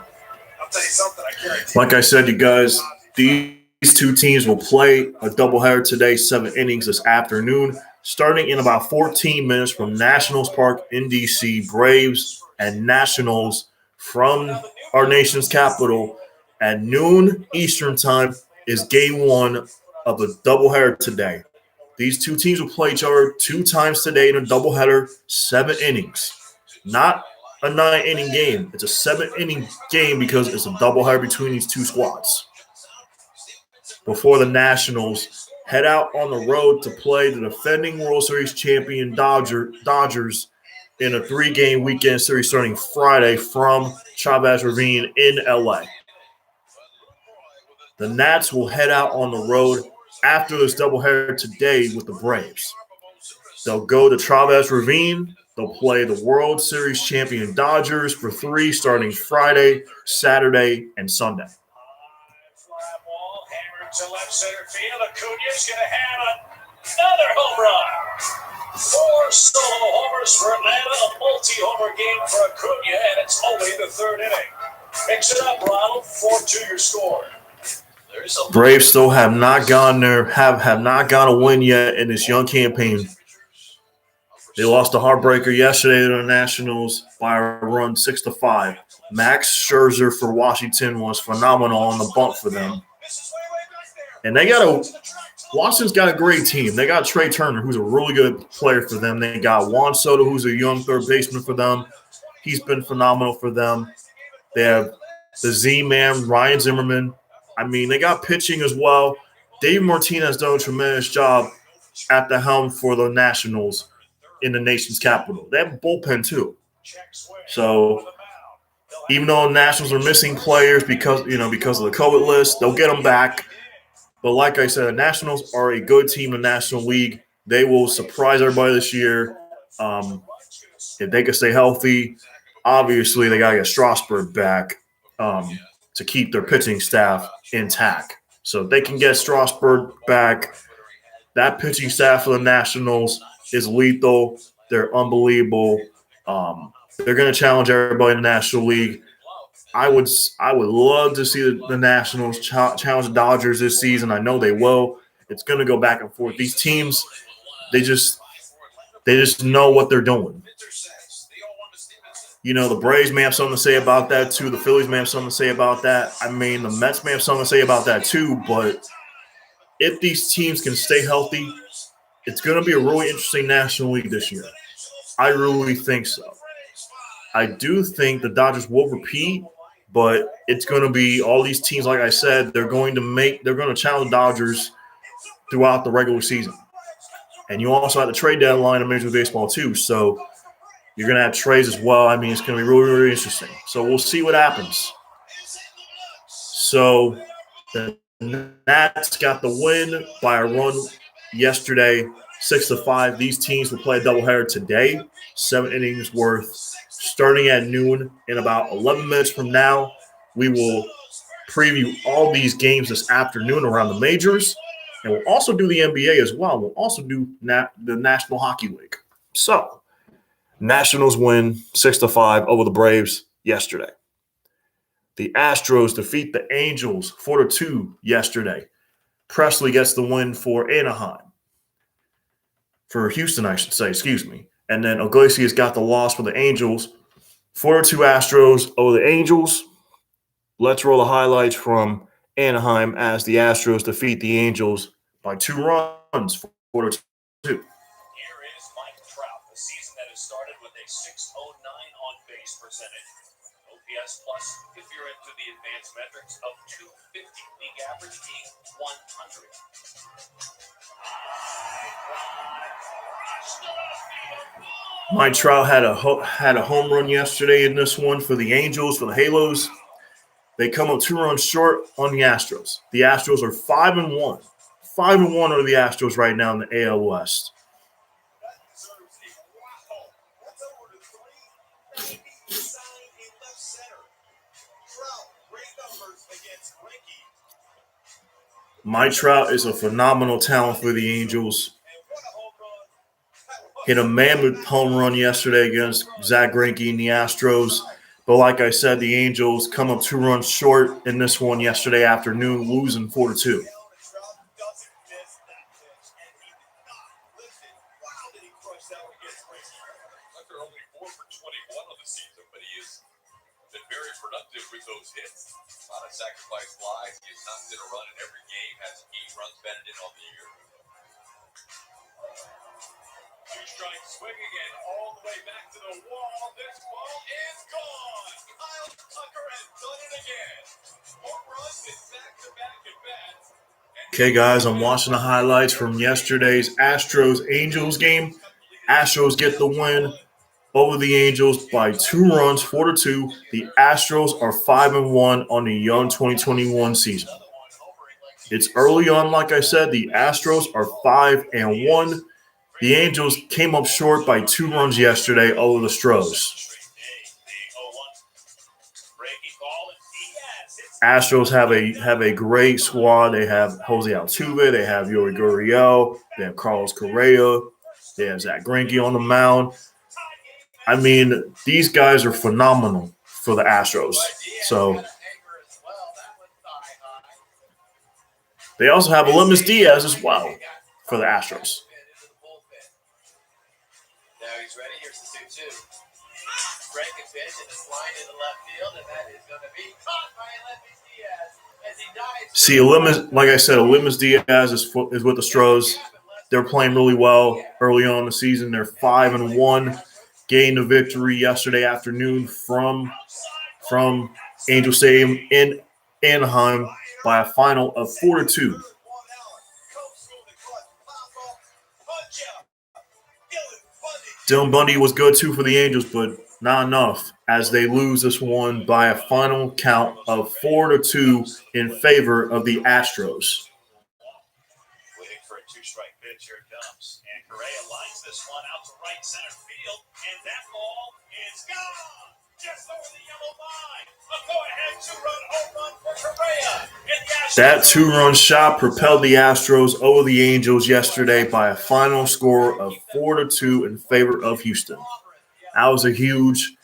Speaker 2: I'll tell you something. I guarantee.
Speaker 1: Like I said, you guys, these two teams will play a doubleheader today, 7 innings this afternoon, starting in about 14 minutes from Nationals Park in D.C. Braves and Nationals from our nation's capital at noon Eastern time is game one of the doubleheader today. These two teams will play each other 2 times today in a doubleheader, 7 innings. Not a 9-inning game. It's a 7-inning game because it's a doubleheader between these two squads. Before the Nationals head out on the road to play the defending World Series champion Dodgers in a 3-game weekend series starting Friday from Chavez Ravine in LA. The Nats will head out on the road after this doubleheader today with the Braves. They'll go to Chavez Ravine. They'll play the World Series champion Dodgers for 3 starting Friday, Saturday, and Sunday.
Speaker 2: Fly ball hammered to left center field. Acuna's going to have another home run. 4 solo homers for Atlanta, a multi-homer game for Acuna, and it's only the 3rd inning. Mix it up, Ronald. 4-2 your score.
Speaker 1: Braves still have not gone a win yet in this young campaign. They lost a heartbreaker yesterday to the Nationals by a run 6-5. Max Scherzer for Washington was phenomenal on the bump for them. And Washington's got a great team. They got Trey Turner, who's a really good player for them. They got Juan Soto, who's a young third baseman for them. He's been phenomenal for them. They have the Z-Man, Ryan Zimmerman. I mean, they got pitching as well. Dave Martinez done a tremendous job at the helm for the Nationals in the nation's capital. They have a bullpen too. So even though the Nationals are missing players because of the COVID list, they'll get them back. But like I said, the Nationals are a good team in the National League. They will surprise everybody this year. If they can stay healthy, obviously they got to get Strasburg back to keep their pitching staff intact. So if they can get Strasburg back, that pitching staff for the Nationals is lethal. They're unbelievable. They're going to challenge everybody in the National League. I would love to see the Nationals challenge the Dodgers this season. I know they will. It's going to go back and forth. These teams, they just know what they're doing. You know, the Braves may have something to say about that too. The Phillies may have something to say about that. I mean, the Mets may have something to say about that too. But if these teams can stay healthy, it's going to be a really interesting National League this year. I really think so. I do think the Dodgers will repeat, but it's going to be all these teams, like I said, they're going to challenge the Dodgers throughout the regular season. And you also have the trade deadline in Major League Baseball too. So you're going to have trades as well. I mean, it's going to be really, really interesting. So we'll see what happens. So the Nats got the win by a run yesterday, 6-5. These teams will play a doubleheader today, 7 innings worth, starting at noon. In about 11 minutes from now, we will preview all these games this afternoon around the majors, and we'll also do the NBA as well. We'll also do the National Hockey League. So Nationals win 6-5 over the Braves yesterday. The Astros defeat the Angels 4-2 yesterday. Presley gets the win for Anaheim. For Houston, I should say, excuse me. And then Iglesias got the loss for the Angels. 4-2 Astros over the Angels. Let's roll the highlights from Anaheim as the Astros defeat the Angels by 2 runs, 4-2.
Speaker 2: Here is Mike Trout, the season that has started with a .609 on base percentage. OPS plus, if you're into the advanced metrics, of 250, league average being 100.
Speaker 1: Mike Trout had a home run yesterday in this one for the Angels, for the Halos. They come up 2 runs short on the Astros. The Astros are 5-1. 5-1 are the Astros right now in the AL West. Mike Trout is a phenomenal talent for the Angels. hit a mammoth home run yesterday against Zach Greinke and the Astros. But like I said, the Angels come up 2 runs short in this one yesterday afternoon, losing 4-2.
Speaker 3: After only 4 for 21 on the season, but he has been very productive with those hits. A lot of sacrifice flies. He has knocked in a run in every game, has 8 runs batted in on the year. 2 strikes, swinging and all the way back to the wall. This ball is gone. Kyle Tucker has done it again. Home runs in back-to-back at bats.
Speaker 1: Okay, guys, I'm watching the highlights from yesterday's Astros-Angels game. Astros get the win over the Angels by 2 runs, 4-2. The Astros are 5-1 on the young 2021 season. It's early on, like I said. The Astros are 5-1. The Angels came up short by 2 runs yesterday over the Stros. Astros have a great squad. They have Jose Altuve, they have Yuri Gurriel, they have Carlos Correa, they have Zach Greinke on the mound. I mean, these guys are phenomenal for the Astros. So they also have Aledmys Diaz as well for the Astros.
Speaker 5: Now he's ready. Here's the 2-2. Breaking pitch and it's lined in the left field, and that is going to be caught by Aledmys Diaz as he dives.
Speaker 1: See, like I said, Aledmys Diaz is with the Stros. They're playing really well early on in the season. They're 5-1. Gained a victory yesterday afternoon from Angel Stadium in Anaheim by a final of 4-2. Dylan Bundy was good too for the Angels, but not enough as they lose this one by a final count of 4-2 in favor of the Astros.
Speaker 2: Waiting for a 2-strike pitch. Here it comes. And Correa lines this one out to right center field. And that ball is gone. Just over the yellow line. A go-ahead 2-run home run for Correa.
Speaker 1: That 2-run shot propelled the Astros over the Angels yesterday by a final score of 4-2 in favor of Houston. That was a huge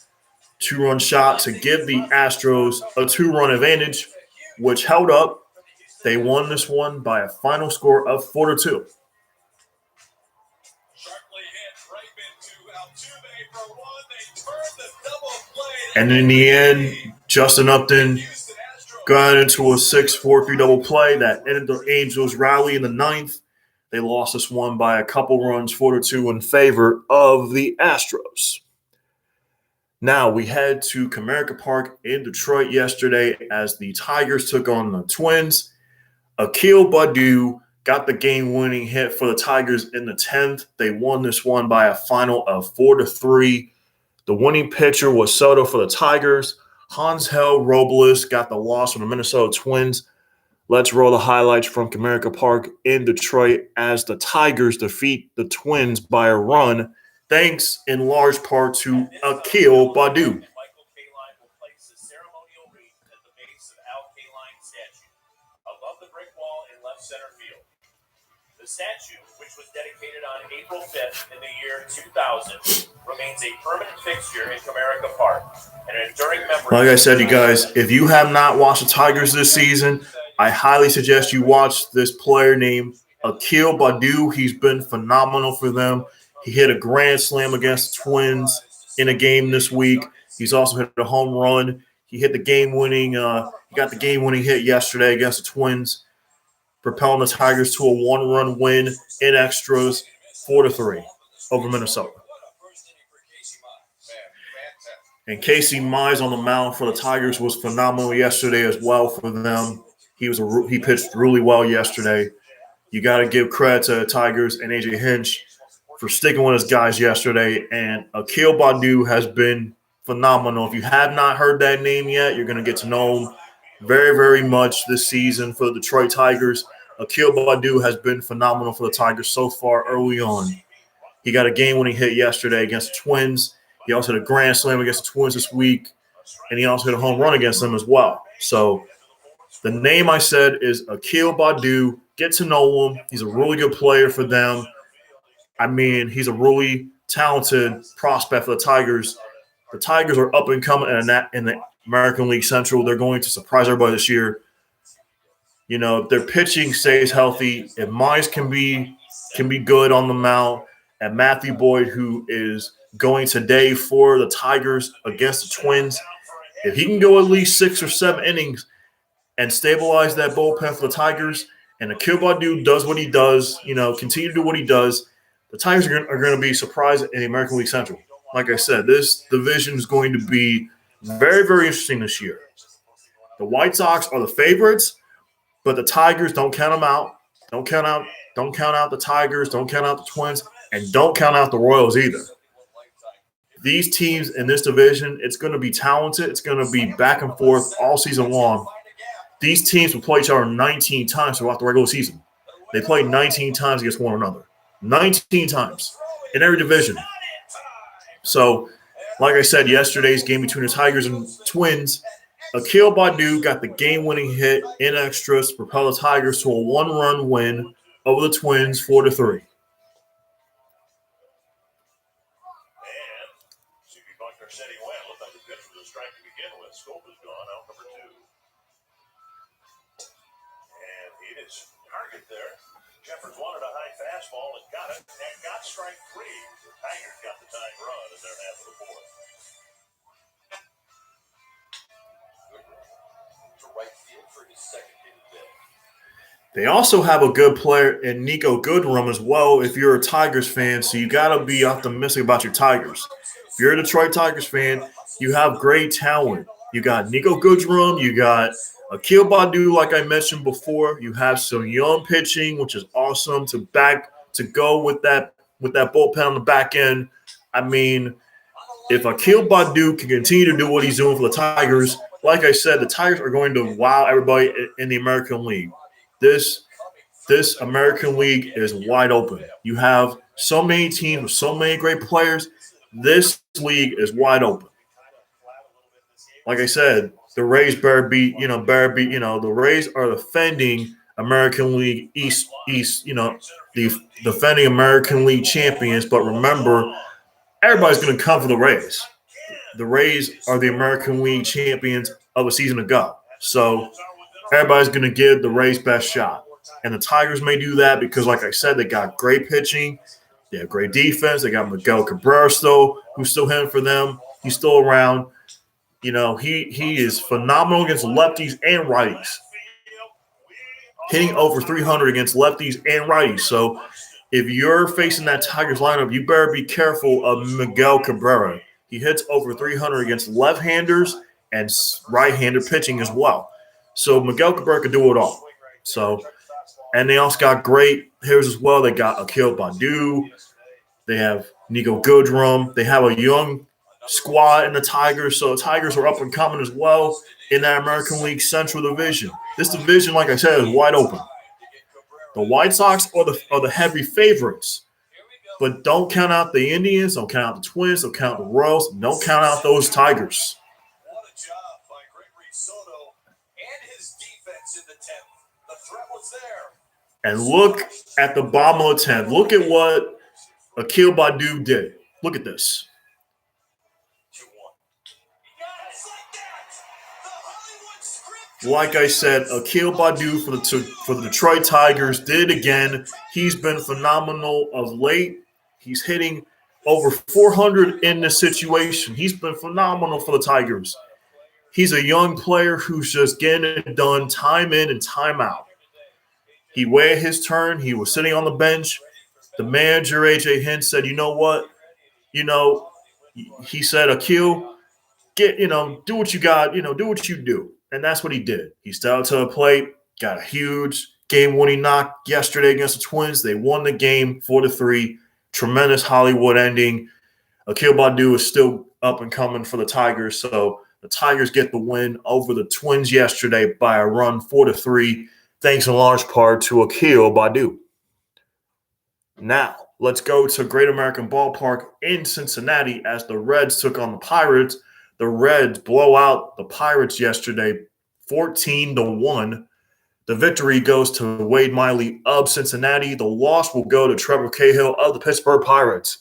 Speaker 1: 2-run shot to give the Astros a 2-run advantage, which held up. They won this one by a final score of 4-2. And in the end, Justin Upton got into a 6-4-3 double play that ended the Angels' rally in the 9th. They lost this one by a couple runs, 4-2 in favor of the Astros. Now we head to Comerica Park in Detroit yesterday as the Tigers took on the Twins. Akil Baddoo got the game-winning hit for the Tigers in the 10th. They won this one by a final of 4-3. The winning pitcher was Soto for the Tigers. Hansel Robles got the loss from the Minnesota Twins. Let's roll the highlights from Comerica Park in Detroit as the Tigers defeat the Twins by a run, thanks in large part to Akil Baddoo.
Speaker 2: Michael Kaline will place the ceremonial wreath at the base of Al Kaline's statue above the brick wall in left center field. The statue, which was dedicated on April 5th in the year 2000, remains a permanent fixture in Comerica Park. And an enduring memory.
Speaker 1: Like I said, you guys, if you have not watched the Tigers this season, I highly suggest you watch this player named Akil Baddoo. He's been phenomenal for them. He hit a grand slam against the Twins in a game this week. He's also hit a home run. He hit the game-winning. He got the game-winning hit yesterday against the Twins, propelling the Tigers to a 1-run win in extras, 4-3 over Minnesota. And Casey Mize on the mound for the Tigers was phenomenal yesterday as well for them. He pitched really well yesterday. You got to give credit to the Tigers and AJ Hinch for sticking with his guys yesterday. And Akil Baddoo has been phenomenal. If you have not heard that name yet, you're going to get to know him very, very much this season for the Detroit Tigers. Akil Baddoo has been phenomenal for the Tigers so far early on. He got a game-winning hit yesterday against the Twins. He also hit a grand slam against the Twins this week, and he also hit a home run against them as well. So the name I said is Akil Baddoo. Get to know him. He's a really good player for them. I mean, he's a really talented prospect for the Tigers. The Tigers are up and coming in the American League Central. They're going to surprise everybody this year. You know, if their pitching stays healthy, if Mize can be good on the mound, and Matthew Boyd, who is going today for the Tigers against the Twins, if he can go at least 6 or 7 innings and stabilize that bullpen for the Tigers, and Akil Baddoo does what he does, you know, continue to do what he does, the Tigers are going to be surprised in the American League Central. Like I said, this division is going to be very, very interesting this year. The White Sox are the favorites, but the Tigers, don't count them out. Don't count out the Tigers. Don't count out the Twins. And don't count out the Royals either. These teams in this division, it's going to be talented. It's going to be back and forth all season long. These teams will play each other 19 times throughout the regular season. They played 19 times against one another. 19 times in every division. So, like I said, yesterday's game between the Tigers and Twins, Akil Baddoo got the game-winning hit in extras to propel the Tigers to a 1-run win over the Twins, 4-3.
Speaker 2: And CB Buckner said he went. Looked like a pitch with a strike to begin with. Scope is gone, out number 2. And he hit his target there. Jeffers wanted a high fastball and got it, and got strike 3. The Tigers got the tying run in their half of the 4th.
Speaker 5: To right field for his second hit of the day.
Speaker 1: They also have a good player in Nico Goodrum as well if you're a Tigers fan, so you got to be optimistic about your Tigers. If you're a Detroit Tigers fan, you have great talent. You got Nico Goodrum, you got Akil Baddoo, like I mentioned before. You have some young pitching, which is awesome to go with that bullpen on the back end. I mean, if Akil Baddoo can continue to do what he's doing for the Tigers, like I said, the Tigers are going to wow everybody in the American League. This American League is wide open. You have so many teams with so many great players. This league is wide open. Like I said, the Rays the Rays are defending American League East, the defending American League champions. But remember, everybody's going to come for the Rays. The Rays are the American League champions of a season ago. So everybody's going to give the Rays best shot. And the Tigers may do that because, like I said, they got great pitching. They have great defense. They got Miguel Cabrera who's still hitting for them. He's still around. You know, he is phenomenal against lefties and righties. Hitting over 300 against lefties and righties. So if you're facing that Tigers lineup, you better be careful of Miguel Cabrera. He hits over 300 against left-handers and right-handed pitching as well. So Miguel Cabrera can do it all. So, and they also got great hitters as well. They got Akil Baddoo. They have Nico Goodrum. They have a young squad in the Tigers. So the Tigers are up and coming as well in that American League Central Division. This division, like I said, is wide open. The White Sox are the heavy favorites. But don't count out the Indians. Don't count out the Twins. Don't count out the Royals. Don't count out those Tigers.
Speaker 2: What a job by Gregory Soto and his defense in the 10th. The threat was there.
Speaker 1: And look at the bottom of the 10th. Look at what Akil Baddoo did. Look at this.
Speaker 2: 2-1. Yes, like that. The Hollywood script.
Speaker 1: Like I said, Akil Baddoo for the Detroit Tigers did it again. He's been phenomenal of late. He's hitting over 400 in this situation. He's been phenomenal for the Tigers. He's a young player who's just getting it done time in and time out. He waited his turn. He was sitting on the bench. The manager, A.J. Hinch, said, you know what? He said, Akil, do what you got, do what you do. And that's what he did. He stepped up to the plate, got a huge game-winning knock yesterday against the Twins. They won the game 4-3. Tremendous Hollywood ending. Akil Baddoo is still up and coming for the Tigers. So the Tigers get the win over the Twins yesterday by a run 4-3, thanks in large part to Akil Baddoo. Now, let's go to Great American Ballpark in Cincinnati as the Reds took on the Pirates. The Reds blow out the Pirates yesterday 14-1. The victory goes to Wade Miley of Cincinnati. The loss will go to Trevor Cahill of the Pittsburgh Pirates.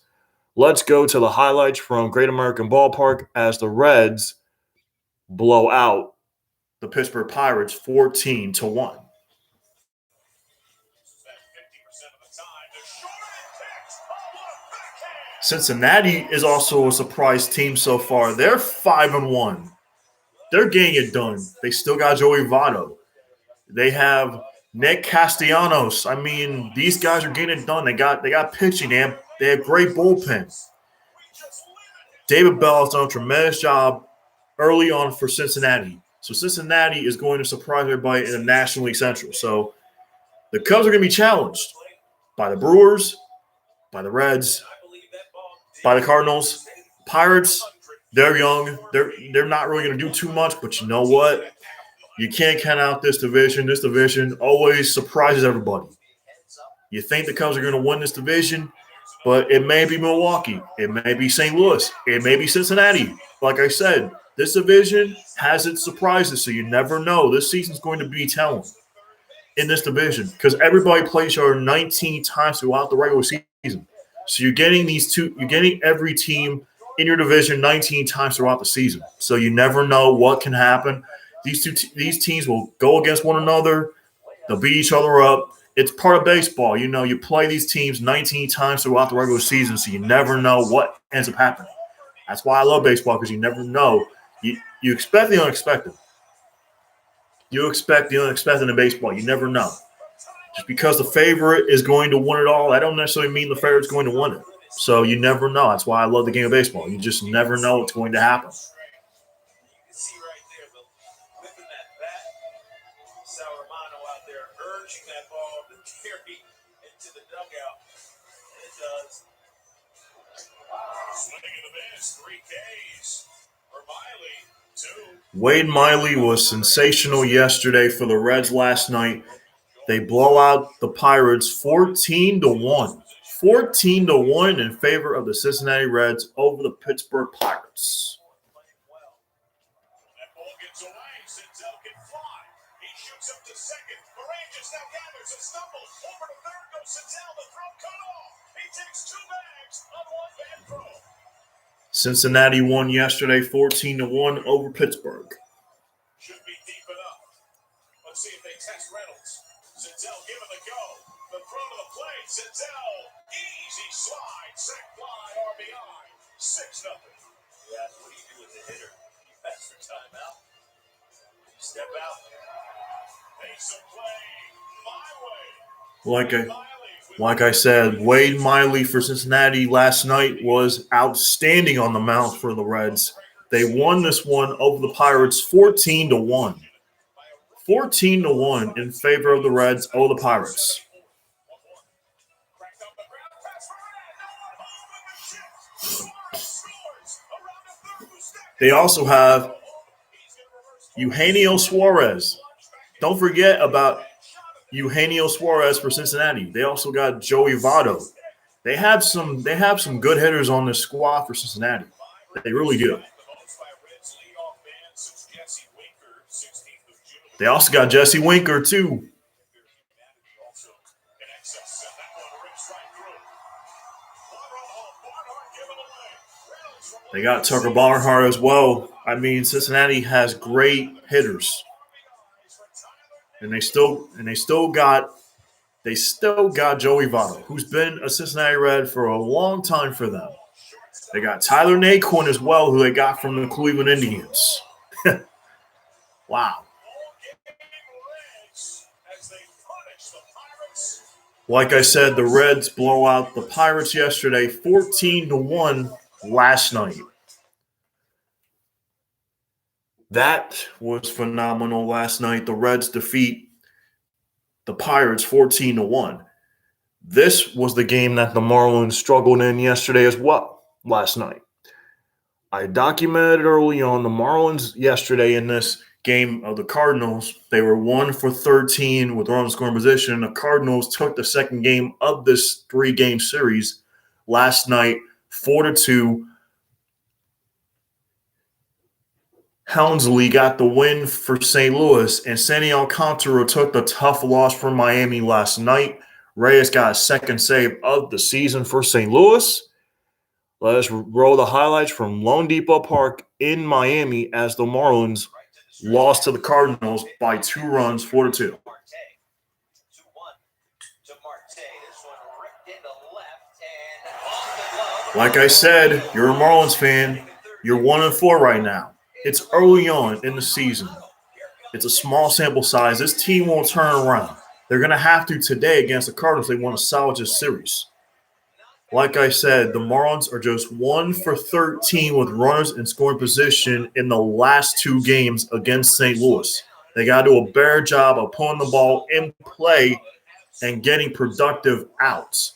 Speaker 1: Let's go to the highlights from Great American Ballpark as the Reds blow out the Pittsburgh Pirates 14-1.
Speaker 2: That 50% of the time, the short pitch. Oh, what a backhand.
Speaker 1: Cincinnati is also a surprise team so far. They're 5-1. They're getting it done. They still got Joey Votto. They have Nick Castellanos. I mean, these guys are getting it done. They got pitching. They have great bullpen. David Bell has done a tremendous job early on for Cincinnati. So Cincinnati is going to surprise everybody in the National League Central. So the Cubs are going to be challenged by the Brewers, by the Reds, by the Cardinals. Pirates, they're young. They're not really going to do too much, but you know what? You can't count out this division. This division always surprises everybody. You think the Cubs are going to win this division, but it may be Milwaukee. It may be St. Louis. It may be Cincinnati. Like I said, this division has its surprises, so you never know. This season's going to be telling in this division because everybody plays each other 19 times throughout the regular season. So you're getting every team in your division 19 times throughout the season. So you never know what can happen. These teams will go against one another. They'll beat each other up. It's part of baseball. You know, you play these teams 19 times throughout the regular season, so you never know what ends up happening. That's why I love baseball, because you never know. You expect the unexpected. You expect the unexpected in baseball. You never know. Just because the favorite is going to win it all, that don't necessarily mean the favorite's going to win it. So you never know. That's why I love the game of baseball. You just never know what's going to happen.
Speaker 2: You can see right there, the whipping that bat. Sal Romano out there urging that ball to carry into the dugout. And it does. Swinging the miss, 3 Ks for Miley, 2.
Speaker 1: Wade Miley was sensational yesterday for the Reds last night. They blow out the Pirates 14-1. 14-1 in favor of the Cincinnati Reds over the Pittsburgh Pirates.
Speaker 2: That ball gets away. Senzel can fly. He shoots up to second. Moranges now gathers a stumble. Over to third goes Senzel. The throw cut off. He takes 2 bags on one bad throw.
Speaker 1: Cincinnati won yesterday 14-1 over Pittsburgh.
Speaker 2: Should be deep enough. Let's see if they test Reynolds. Senzel giving the go. The throw to the plate. Senzel. Easy slide. Sack fly. RBI. 6-0. Yeah, what do you do with the hitter? You pass for timeout. Step out. Pace of play. My way.
Speaker 1: Like I said, Wade Miley for Cincinnati last night was outstanding on the mound for the Reds. They won this one over the Pirates 14-1. 14-1 in favor of the Reds over the Pirates. They also have Eugenio Suarez. Don't forget about Eugenio Suarez for Cincinnati. They also got Joey Votto. They have some good hitters on this squad for Cincinnati. They really do. They also got Jesse Winker too. They got Tucker Barnhart as well. I mean, Cincinnati has great hitters. And they still got Joey Votto, who's been a Cincinnati Red for a long time for them. They got Tyler Naquin as well, who they got from the Cleveland Indians. Wow. Like I said, the Reds blow out the Pirates yesterday 14-1 last night. That was phenomenal last night. The Reds defeat the Pirates 14-1. This was the game that the Marlins struggled in yesterday as well, last night. I documented early on the Marlins yesterday in this game of the Cardinals. They were 1 for 13 with runners in scoring position. The Cardinals took the second game of this 3-game series last night, 4-2. Helmsley got the win for St. Louis, and Sandy Alcantara took the tough loss from Miami last night. Reyes got a second save of the season for St. Louis. Let us roll the highlights from Lone Depot Park in Miami as the Marlins lost to the Cardinals by 2 runs, 4-2. Like I said, you're a Marlins fan. You're 1-4 right now. It's early on in the season. It's a small sample size. This team won't turn around. They're going to have to today against the Cardinals if they want to salvage this series. Like I said, the Marlins are just 1 for 13 with runners in scoring position in the last 2 games against St. Louis. They got to do a better job of putting the ball in play and getting productive outs.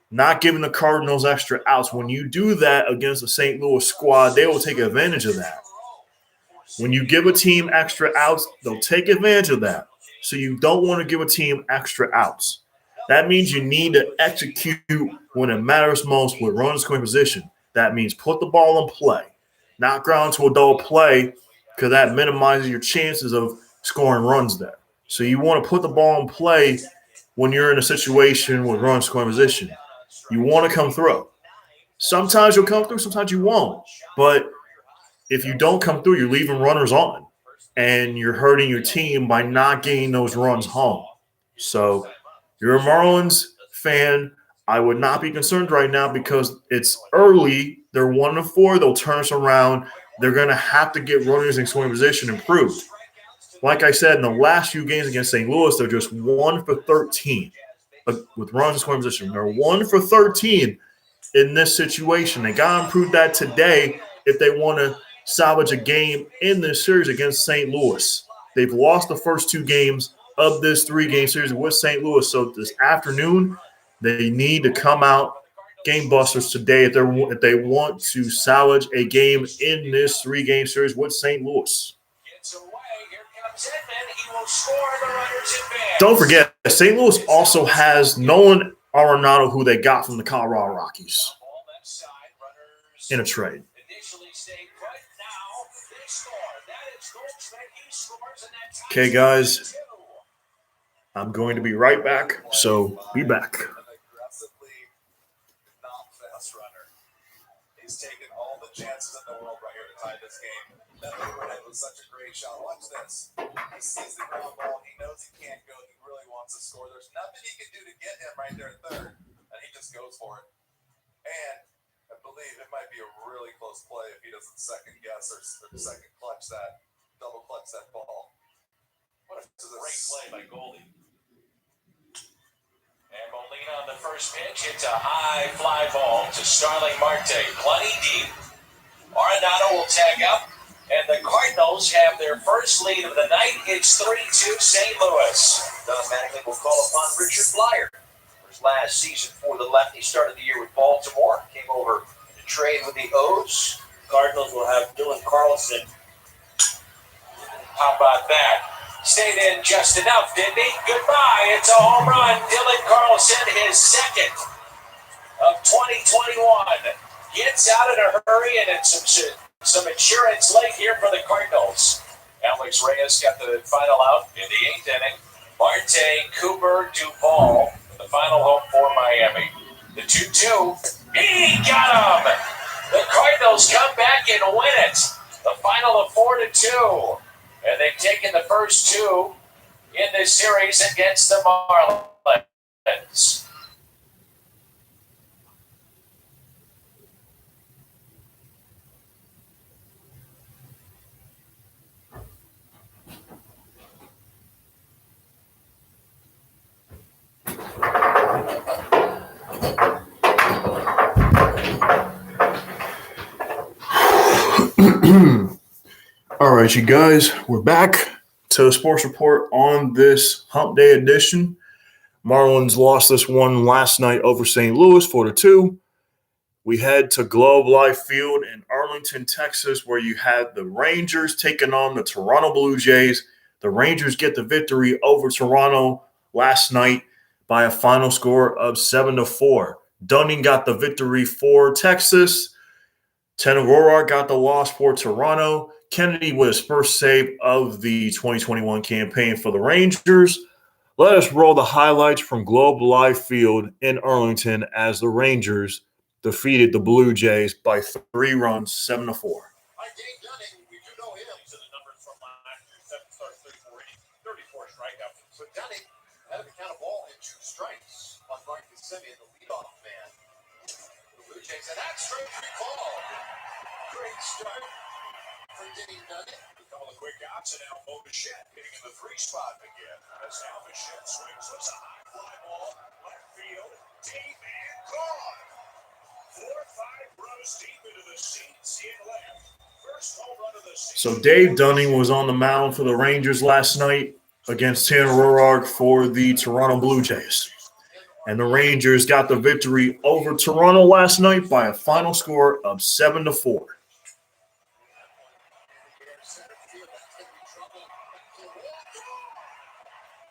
Speaker 1: Not giving the Cardinals extra outs. When you do that against the St. Louis squad, they will take advantage of that. When you give a team extra outs, they'll take advantage of that. So you don't want to give a team extra outs. That means you need to execute when it matters most with runners scoring position. That means put the ball in play, not ground to a double play, because that minimizes your chances of scoring runs there. So you want to put the ball in play when you're in a situation with runners scoring position. You want to come through. Sometimes you'll come through, sometimes you won't. But if you don't come through, you're leaving runners on, and you're hurting your team by not getting those runs home. So you're a Marlins fan. I would not be concerned right now because it's early. They're 1-4. They'll turn us around. They're going to have to get runners in scoring position improved. Like I said, in the last few games against St. Louis, they're just 1 for 13 with runners in scoring position. They're 1 for 13 in this situation. They got to improve that today if they want to salvage a game in this series against St. Louis. They've lost the first 2 games of this 3-game series with St. Louis. So this afternoon, they need to come out game busters today if they want to salvage a game in this 3-game series with St. Louis. Don't forget, St. Louis also has Nolan Arenado, who they got from the Colorado Rockies in a trade. Okay, guys, I'm going to be right back, so be back.
Speaker 2: He's taken all the chances in the world right here to tie this game. That overhead was such a great shot. Watch this. He sees the ground ball. He knows he can't go. He really wants to score. There's nothing he can do to get him right there at third, and he just goes for it. And I believe it might be a really close play if he doesn't second guess or second clutch that, double clutch that ball. What a great play by Goldie. And Molina on the first pitch hits a high fly ball to Starling Marte. Plenty deep. Arenado will tag up, and the Cardinals have their first lead of the night. It's 3-2 St. Louis. Don Mattingly will call upon Richard Flyer for his last season for the lefty. Started the year with Baltimore, came over to trade with the O's. Cardinals will have Dylan Carlson. How about that? Stayed in just enough, didn't he? Goodbye. It's a home run. Dylan Carlson, his second of 2021. Gets out in a hurry, and it's some insurance late here for the Cardinals. Alex Reyes got the final out in the 8th inning. Marte, Cooper, Duvall, the final home for Miami. The 2-2. He got him. The Cardinals come back and win it. The final of 4-2. And they've taken the first 2 in this series against the Marlins.
Speaker 1: All right, you guys, we're back to the Sports Report on this Hump Day edition. Marlins lost this one last night over St. Louis 4-2. We head to Globe Life Field in Arlington, Texas, where you had the Rangers taking on the Toronto Blue Jays. The Rangers get the victory over Toronto last night by a final score of 7-4. Dunning got the victory for Texas. Tanner Roark got the loss for Toronto. Kennedy with his first save of the 2021 campaign for the Rangers. Let us roll the highlights from Globe Life Field in Arlington as the Rangers defeated the Blue Jays by 3 runs, 7-4.
Speaker 5: Dave Dunning, we do know him. These are the numbers from last year. 7 starts, 34 strikeouts. So Dunning had to count a ball and 2 strikes on Mark Simeon, the leadoff man. The Blue Jays, and that's straight 3 ball. Great start for Dave Dunning. A couple of quick outs, and now Bo Bichette hitting in the 3 spot again. As now Bichette swings. That's a high fly ball. Left field. Deep and gone. 4-5 rows deep into the seats in left. First home run of the season.
Speaker 1: So Dave Dunning was on the mound for the Rangers last night against Tanner Roark for the Toronto Blue Jays. And the Rangers got the victory over Toronto last night by a final score of 7-4.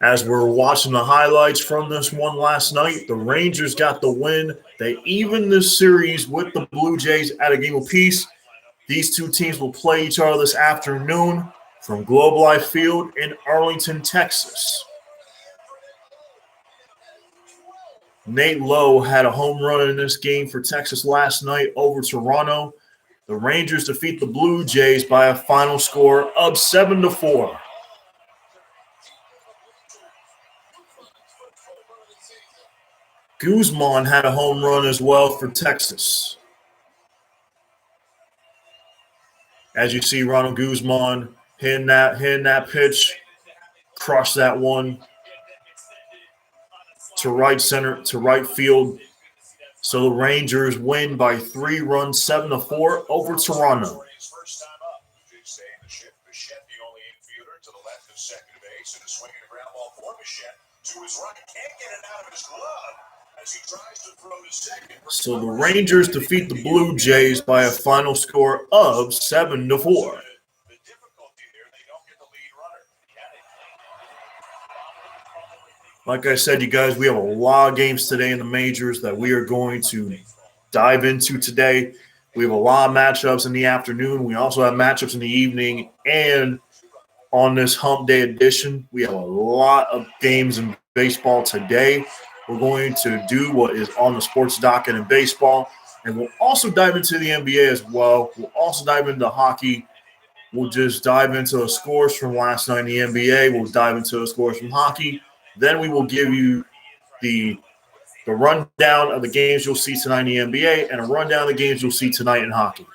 Speaker 1: As we're watching the highlights from this one last night, the Rangers got the win. They evened this series with the Blue Jays at a game apiece. These two teams will play each other this afternoon from Globe Life Field in Arlington, Texas. Nate Lowe had a home run in this game for Texas last night over Toronto. The Rangers defeat the Blue Jays by a final score of 7-4. Guzman had a home run as well for Texas. As you see, Ronald Guzman hitting that pitch, crushed that one to right center, to right field. So the Rangers win by 3 runs, 7-4 over Toronto.
Speaker 5: First time up. Staying the ship. Bichette, the only infielder to the left of second base, and a swinging a ground ball for Bichette to his right. Can't get it out of his glove as he tries to throw to second.
Speaker 1: So the Rangers defeat the Blue Jays by a final score of 7-4.
Speaker 5: The difficulty there, they don't get the lead runner.
Speaker 1: Like I said, you guys, we have a lot of games today in the majors that we are going to dive into today. We have a lot of matchups in the afternoon. We also have matchups in the evening. And on this Hump Day edition, we have a lot of games in baseball today. We're going to do what is on the sports docket in baseball. And we'll also dive into the NBA as well. We'll also dive into hockey. We'll just dive into the scores from last night in the NBA. We'll dive into the scores from hockey. Then we will give you the rundown of the games you'll see tonight in the NBA and a rundown of the games you'll see tonight in hockey.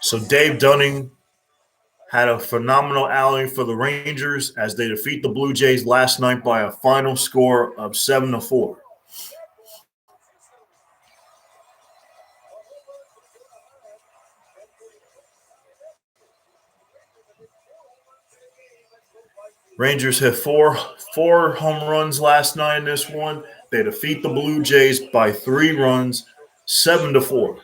Speaker 1: So Dave Dunning had a phenomenal outing for the Rangers as they defeat the Blue Jays last night by a final score of 7-4. Rangers hit four home runs last night in this one. They defeat the Blue Jays by 3 runs, 7-4.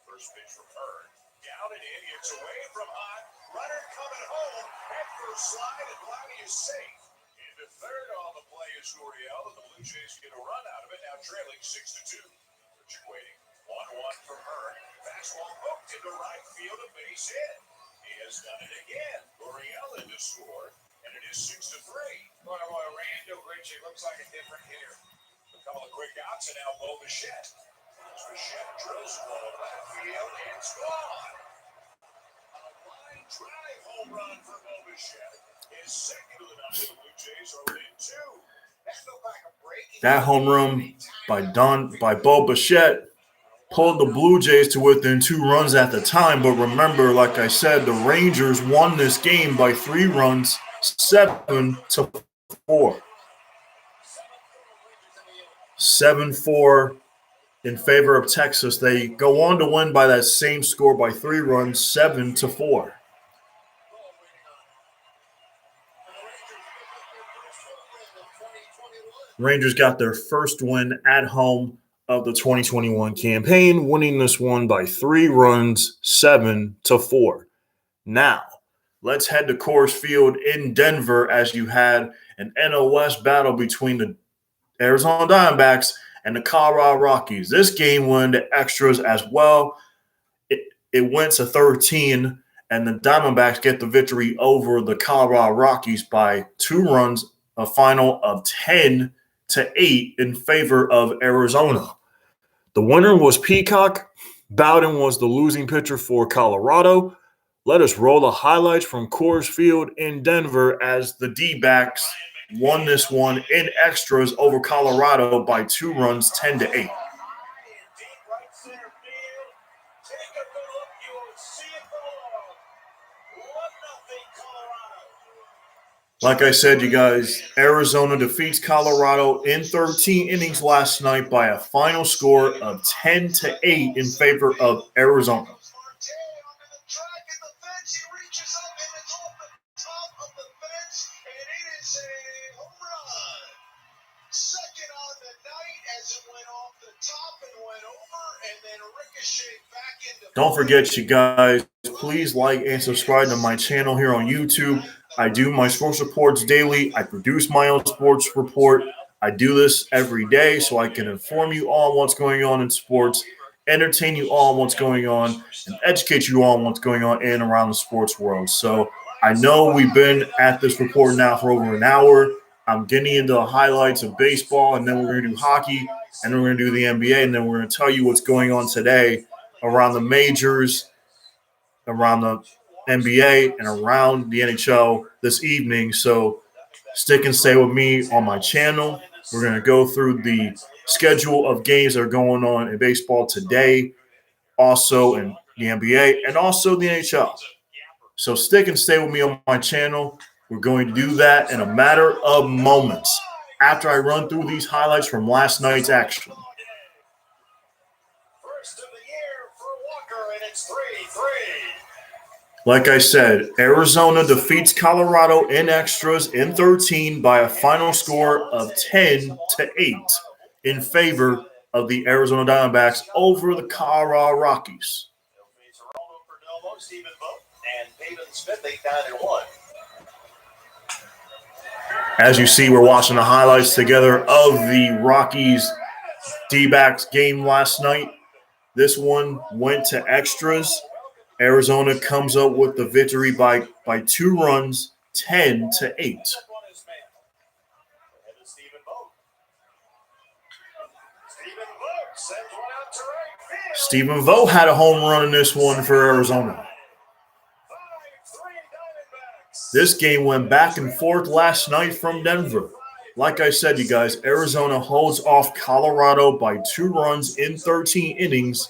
Speaker 5: First pitch from Hearn. Down and in. It's away from Hahn. Runner coming home. Head first slide, and Vladdy is safe. Into third on the play is Gurriel, and the Blue Jays get a run out of it, now trailing 6-2. Richard waiting. 1-1 from Hearn. Fastball hooked into right field, a base hit. He has done it again. Gurriel in to score, and it is 6-3. Boy, Randall Richie looks like a different hitter. A couple of quick outs, and now Bo Bichette. Bichette drills the ball left field, and it's gone. A line drive home run for Bo Bichette. His second of the night. The Blue Jays are within 2.
Speaker 1: That home run by Bo Bichette pulled the Blue Jays to within 2 runs at the time. But remember, like I said, the Rangers won this game by 3 runs, 7-4. 7-4 in favor of Texas. They go on to win by that same score by 3 runs, 7-4. Rangers got their first win at home of the 2021 campaign, winning this one by 3 runs, 7-4. Now, let's head to Coors Field in Denver as you had an NOS battle between the Arizona Diamondbacks and the Colorado Rockies. This game went to extras as well. It went to 13, and the Diamondbacks get the victory over the Colorado Rockies by 2 runs, a final of 10-8 in favor of Arizona. The winner was Peacock. Bowden was the losing pitcher for Colorado. Let us roll the highlights from Coors Field in Denver as the D-backs won this one in extras over Colorado by 2 runs, 10-8. Like I said, you guys, Arizona defeats Colorado in 13 innings last night by a final score of 10-8 in favor of Arizona. Don't forget, you guys, please like and subscribe to my channel here on YouTube. I do my sports reports daily. I produce my own sports report. I do this every day so I can inform you all on what's going on in sports, entertain you all on what's going on, and educate you all on what's going on in and around the sports world. So I know we've been at this report now for over an hour. I'm getting into the highlights of baseball, and then we're going to do hockey, and then we're going to do the NBA, and then we're going to tell you what's going on today around the majors, around the NBA, and around the NHL this evening. So stick and stay with me on my channel. We're going to go through the schedule of games that are going on in baseball today, also in the NBA, and also the NHL. So stick and stay with me on my channel. We're going to do that in a matter of moments after I run through these highlights from last night's action.
Speaker 2: First of the year for Walker, and it's 3-3.
Speaker 1: Like I said, Arizona defeats Colorado in extras in 13 by a final score of 10-8 in favor of the Arizona Diamondbacks over the Colorado Rockies.
Speaker 2: Stephen Vogt and Peyton Smith, 8-9-1.
Speaker 1: As you see, we're watching the highlights together of the Rockies D-backs game last night. This one went to extras. Arizona comes up with the victory by 2 runs, 10-8. Stephen Vogt had a home run in this one for Arizona. This game went back and forth last night from Denver. Like I said, you guys, Arizona holds off Colorado by 2 runs in 13 innings,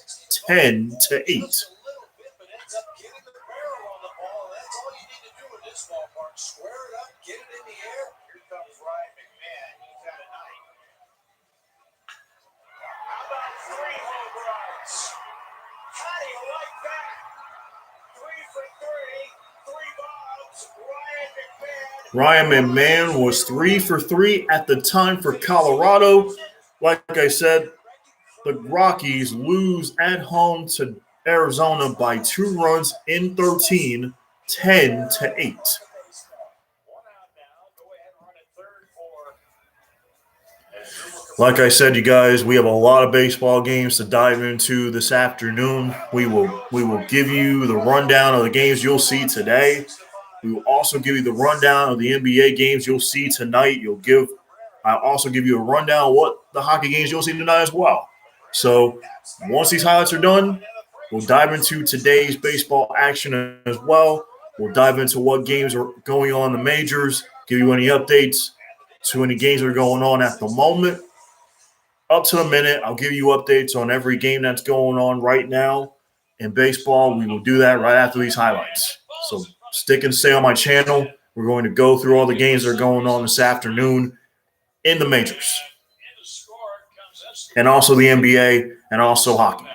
Speaker 1: 10-8. Ryan McMahon was 3 for 3 at the time for Colorado. Like I said, the Rockies lose at home to Arizona by 2 runs in 13, 10-8. Like I said, you guys, we have a lot of baseball games to dive into this afternoon. We will give you the rundown of the games you'll see today. We will also give you the rundown of the NBA games you'll see tonight. I'll also give you a rundown of what the hockey games you'll see tonight as well. So once these highlights are done, we'll dive into today's baseball action as well. We'll dive into what games are going on in the majors, give you any updates to any games that are going on at the moment. Up to the minute, I'll give you updates on every game that's going on right now in baseball. We will do that right after these highlights. So stick and stay on my channel. We're going to go through all the games that are going on this afternoon in the majors, and also the NBA, and also hockey.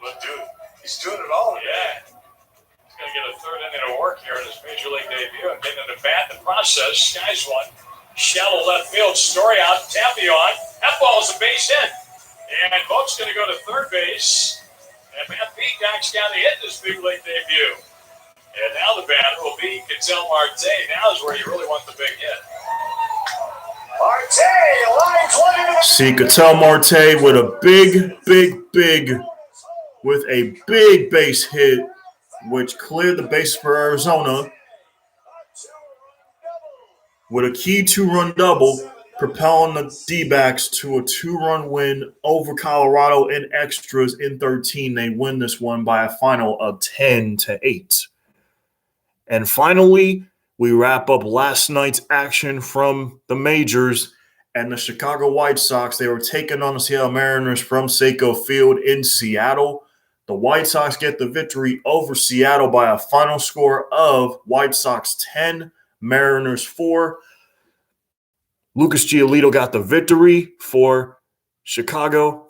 Speaker 2: But dude, he's doing it all. Yeah. going to get a third inning of work here in his major league debut and getting into bat in the process. Skies one. Shallow left field. Story out. Tapion. That ball is a base hit. And Vought's going to go to third base. And Matt Peacock's got to hit this big league debut. And now the batter will be Ketel Marte. Now is where you really want the big hit. Marte lines one into the
Speaker 1: See Ketel Marte with a big base hit, which cleared the base for Arizona with a key two-run double, propelling the D-backs to a two-run win over Colorado in extras in 13. They win this one by a final of 10-8. And finally, we wrap up last night's action from the majors and the Chicago White Sox. They were taking on the Seattle Mariners from Safeco Field in Seattle. The White Sox get the victory over Seattle by a final score of White Sox 10, Mariners 4. Lucas Giolito got the victory for Chicago.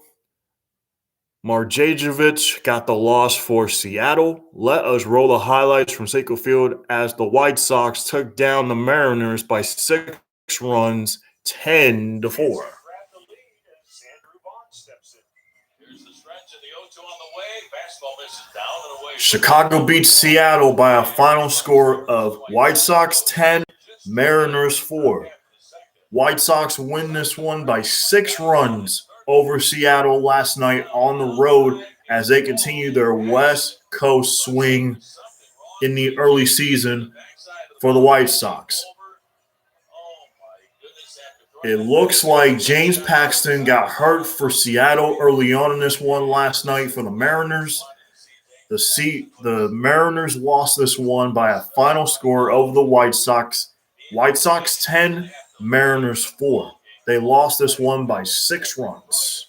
Speaker 1: Marjejovic got the loss for Seattle. Let us roll the highlights from Safeco Field as the White Sox took down the Mariners by 6 runs, 10-4. Chicago beats Seattle by a final score of White Sox 10, Mariners 4. White Sox win this one by 6 runs over Seattle last night on the road as they continue their West Coast swing in the early season for the White Sox. It looks like James Paxton got hurt for Seattle early on in this one last night for the Mariners. The Mariners lost this one by a final score over the White Sox. White Sox 10, Mariners 4. They lost this one by 6 runs.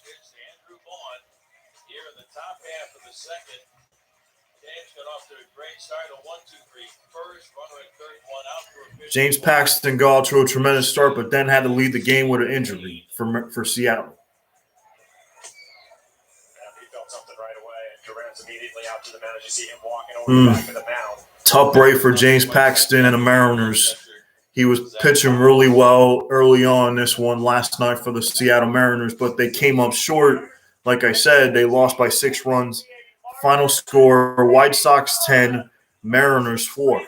Speaker 1: James Paxton got to a tremendous start, but then had to lead the game with an injury for Seattle.
Speaker 2: He felt something right away, and Duran's immediately out to the mound. You see him walking over the back of the mound.
Speaker 1: Tough break for James Paxton and the Mariners. He was pitching really well early on this one last night for the Seattle Mariners, but they came up short. Like I said, they lost by 6 runs. Final score, White Sox 10, Mariners 4.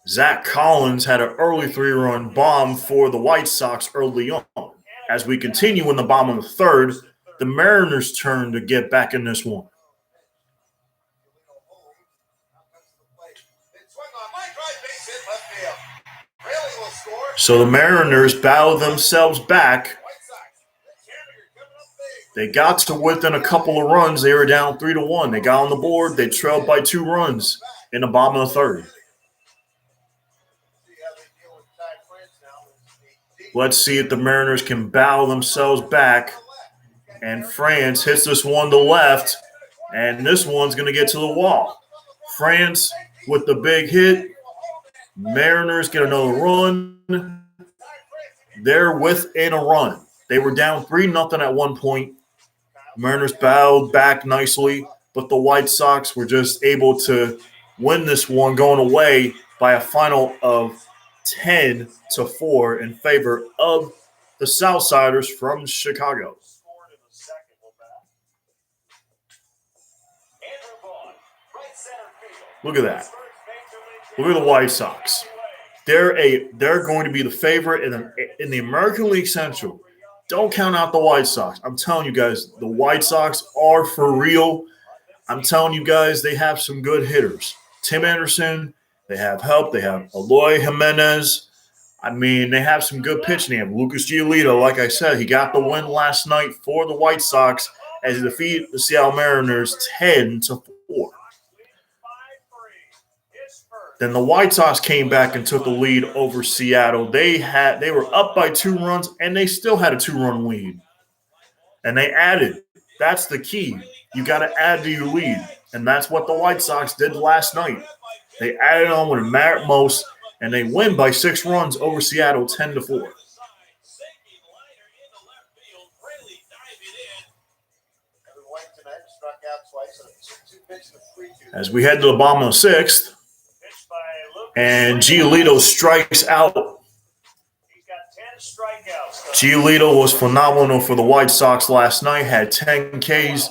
Speaker 1: Zach Collins had an early 3-run bomb for the White Sox early on. As we continue in the bottom of the third, the Mariners turn to get back in this one. So the Mariners battle themselves back. They got to within a couple of runs. They were down 3-1. They got on the board. They trailed by 2 runs in the bottom of the third. Let's see if the Mariners can battle themselves back. And France hits this one to left. And this one's going to get to the wall. France with the big hit. Mariners get another run. They're within a run. They were down 3-0 at one point. Mariners battled back nicely, but the White Sox were just able to win this one going away by a final of 10-4 in favor of the Southsiders from Chicago. Look at that. Look at the White Sox. They're going to be the favorite in the American League Central. Don't count out the White Sox. I'm telling you guys, the White Sox are for real. I'm telling you guys, they have some good hitters. Tim Anderson, they have help. They have Eloy Jimenez. I mean, they have some good pitching. They have Lucas Giolito. Like I said, he got the win last night for the White Sox as he defeated the Seattle Mariners 10-4. Then the White Sox came back and took the lead over Seattle. They were up by 2 runs, and they still had a 2-run lead. And they added. That's the key. You got to add to your lead. And that's what the White Sox did last night. They added on with Merritt Mose, and they win by 6 runs over Seattle 10-4. as we head to the bottom of the sixth.
Speaker 2: Pitch by Lucas
Speaker 1: And
Speaker 2: Giolito.
Speaker 1: Giolito strikes out.
Speaker 2: He's got 10 strikeouts.
Speaker 1: Giolito was phenomenal for the White Sox last night, had 10 Ks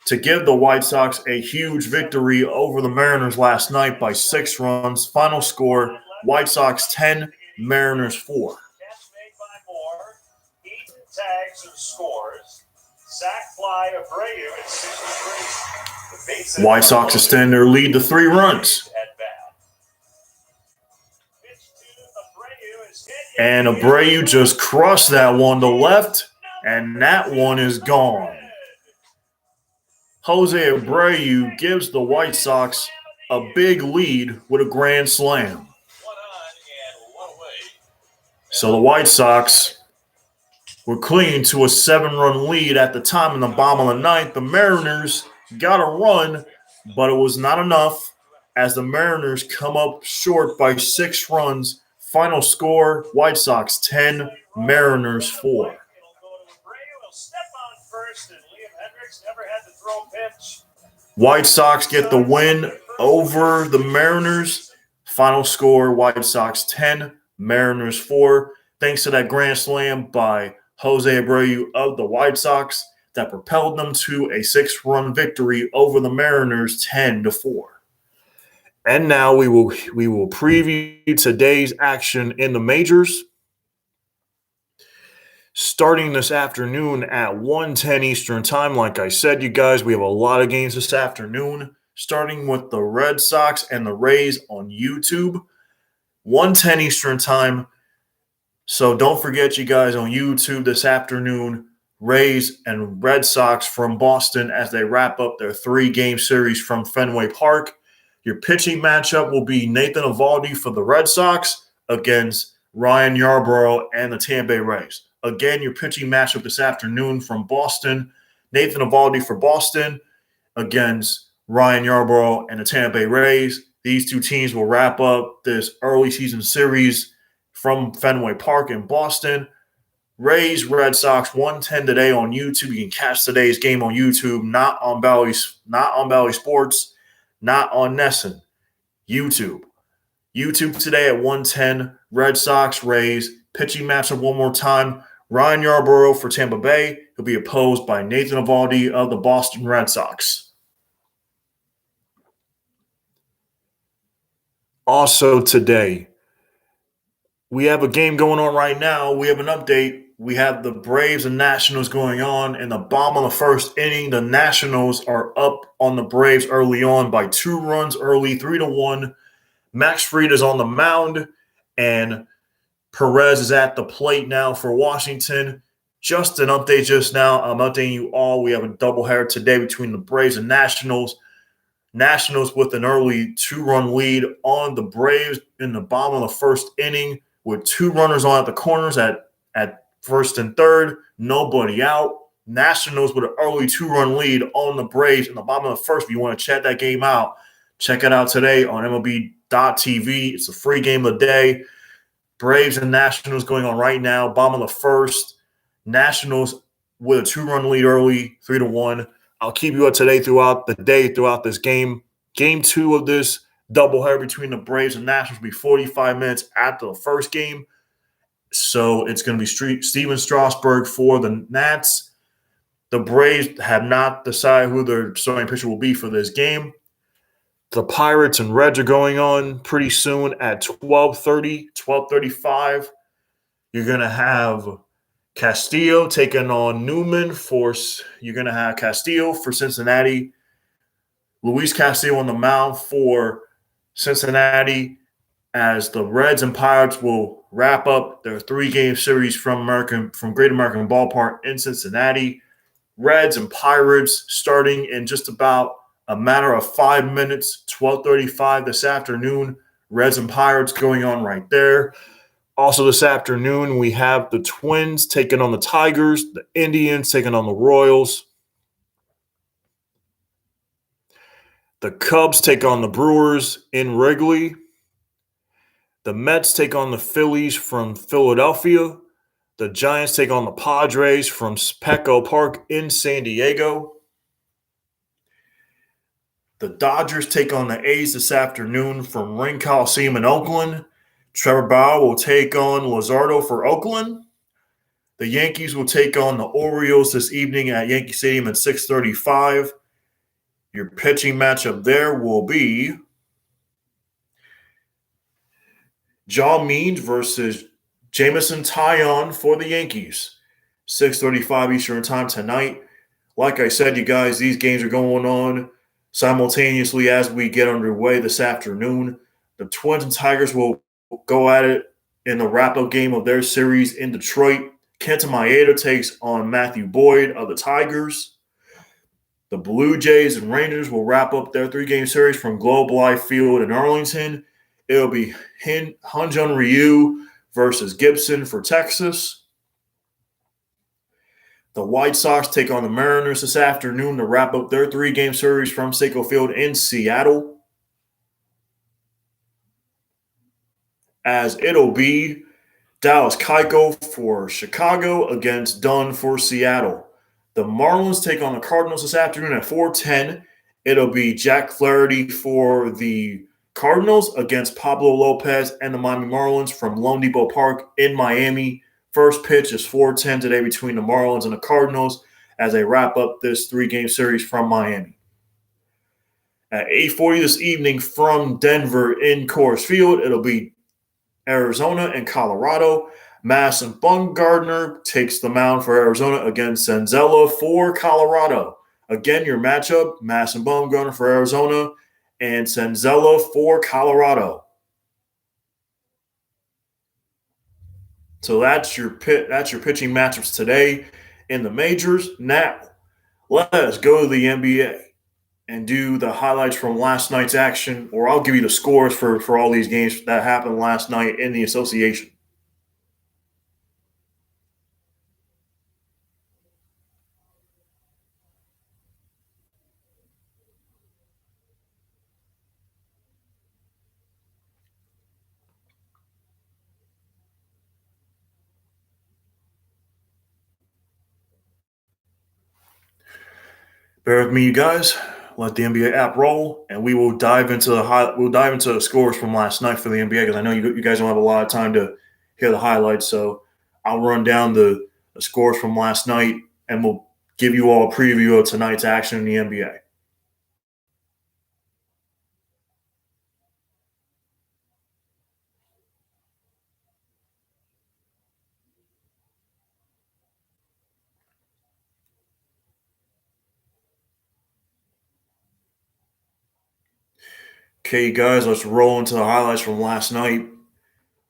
Speaker 1: to give the White Sox a huge victory over the Mariners last night by 6 runs. Final score, White Sox 10, Mariners 4.
Speaker 2: Catch made by Moore. Eaton tags and scores. Sack fly Abreu at 63. The base hit
Speaker 1: White Sox extend their lead to 3 runs.
Speaker 2: at bat. Pitch to Abreu is hit.
Speaker 1: And Abreu just crushed that one to left, and that one is gone. Jose Abreu gives the White Sox a big lead with a grand slam.
Speaker 5: 1 on and 1 away.
Speaker 1: So the White Sox were clinging to a 7-run lead at the time in the bottom of the ninth. The Mariners got a run, but it was not enough as the Mariners come up short by 6 runs. Final score, White Sox 10, Mariners 4.
Speaker 2: It'll go to Abreu. He'll step on first, and Liam Hendricks never had to throw a pitch.
Speaker 1: White Sox get the win over the Mariners. Final score, White Sox 10, Mariners 4. Thanks to that grand slam by Jose Abreu of the White Sox that propelled them to a 6-run victory over the Mariners 10-4. And now we will preview today's action in the majors. Starting this afternoon at 1:10 Eastern Time. Like I said, you guys, we have a lot of games this afternoon, starting with the Red Sox and the Rays on YouTube. 1:10 Eastern Time. So don't forget, you guys, on YouTube this afternoon, Rays and Red Sox from Boston as they wrap up their 3-game series from Fenway Park. Your pitching matchup will be Nathan Eovaldi for the Red Sox against Ryan Yarbrough and the Tampa Bay Rays. Again, your pitching matchup this afternoon from Boston, Nathan Eovaldi for Boston against Ryan Yarbrough and the Tampa Bay Rays. These 2 teams will wrap up this early season series from Fenway Park in Boston. Rays, Red Sox, 1:10 today on YouTube. You can catch today's game on YouTube, not on Bally Sports, not on Nesson. YouTube. YouTube today at 1:10, Red Sox, Rays. Pitching matchup one more time. Ryan Yarbrough for Tampa Bay. He'll be opposed by Nathan Eovaldi of the Boston Red Sox. Also today, we have a game going on right now. We have an update. We have the Braves and Nationals going on. In the bottom of the first inning, the Nationals are up on the Braves early on by 2 runs early, 3-1. Max Fried is on the mound, and Perez is at the plate now for Washington. Just an update just now. I'm updating you all. We have a doubleheader today between the Braves and Nationals. Nationals with an early 2-run lead on the Braves in the bottom of the first inning with 2 runners on at the corners at first and third. Nobody out. Nationals with an early 2-run lead on the Braves in the bottom of the first. If you want to check that game out, check it out today on MLB.TV. It's a free game of the day. Braves and Nationals going on right now. Bottom of the first. Nationals with a 2-run lead early, 3-1. I'll keep you up to date throughout the day, throughout this game. Game 2 of this doubleheader between the Braves and Nationals will be 45 minutes after the first game. So it's going to be Steven Strasburg for the Nats. The Braves have not decided who their starting pitcher will be for this game. The Pirates and Reds are going on pretty soon at 12:30, 12:35. You're going to have Castillo taking on Newman you're going to have Castillo for Cincinnati. Luis Castillo on the mound for Cincinnati as the Reds and Pirates will wrap up their 3-game series from Great American Ballpark in Cincinnati. Reds and Pirates starting in just about a matter of 5 minutes, 12:35 this afternoon. Reds and Pirates going on right there. Also this afternoon, we have the Twins taking on the Tigers, the Indians taking on the Royals. The Cubs take on the Brewers in Wrigley. The Mets take on the Phillies from Philadelphia. The Giants take on the Padres from Petco Park in San Diego. The Dodgers take on the A's this afternoon from Ring Coliseum in Oakland. Trevor Bauer will take on Luzardo for Oakland. The Yankees will take on the Orioles this evening at Yankee Stadium at 6:35. Your pitching matchup there will be John Means versus Jameson Taillon for the Yankees. 6:35 Eastern Time tonight. Like I said, you guys, these games are going on simultaneously as we get underway this afternoon. The Twins and Tigers will go at it in the wrap-up game of their series in Detroit. Kenta Maeda takes on Matthew Boyd of the Tigers. The Blue Jays and Rangers will wrap up their three-game series from Globe Life Field in Arlington. It'll be Hyun-Jin Ryu versus Gibson for Texas. The White Sox take on the Mariners this afternoon to wrap up their three-game series from Safeco Field in Seattle. As it'll be Dallas Keuchel for Chicago against Dunn for Seattle. The Marlins take on the Cardinals this afternoon at 4:10. It'll be Jack Flaherty for the Cardinals against Pablo Lopez and the Miami Marlins from Lone Depot Park in Miami. First pitch is 4:10 today between the Marlins and the Cardinals as they wrap up this three-game series from Miami. At 8:40 this evening from Denver in Coors Field, it'll be Arizona and Colorado. Madison Bumgarner takes the mound for Arizona against Senzella for Colorado. Again, your matchup, Madison Bumgarner for Arizona and Senzella for Colorado. So that's your pitching matchups today in the majors. Now, let us go to the NBA and do the highlights from last night's action, or I'll give you the scores for all these games that happened last night in the association. Bear with me, you guys. Let the NBA app roll, and we will dive into the scores from last night for the NBA because I know you guys don't have a lot of time to hear the highlights. So I'll run down the scores from last night, and we'll give you all a preview of tonight's action in the NBA. Okay, guys, let's roll into the highlights from last night.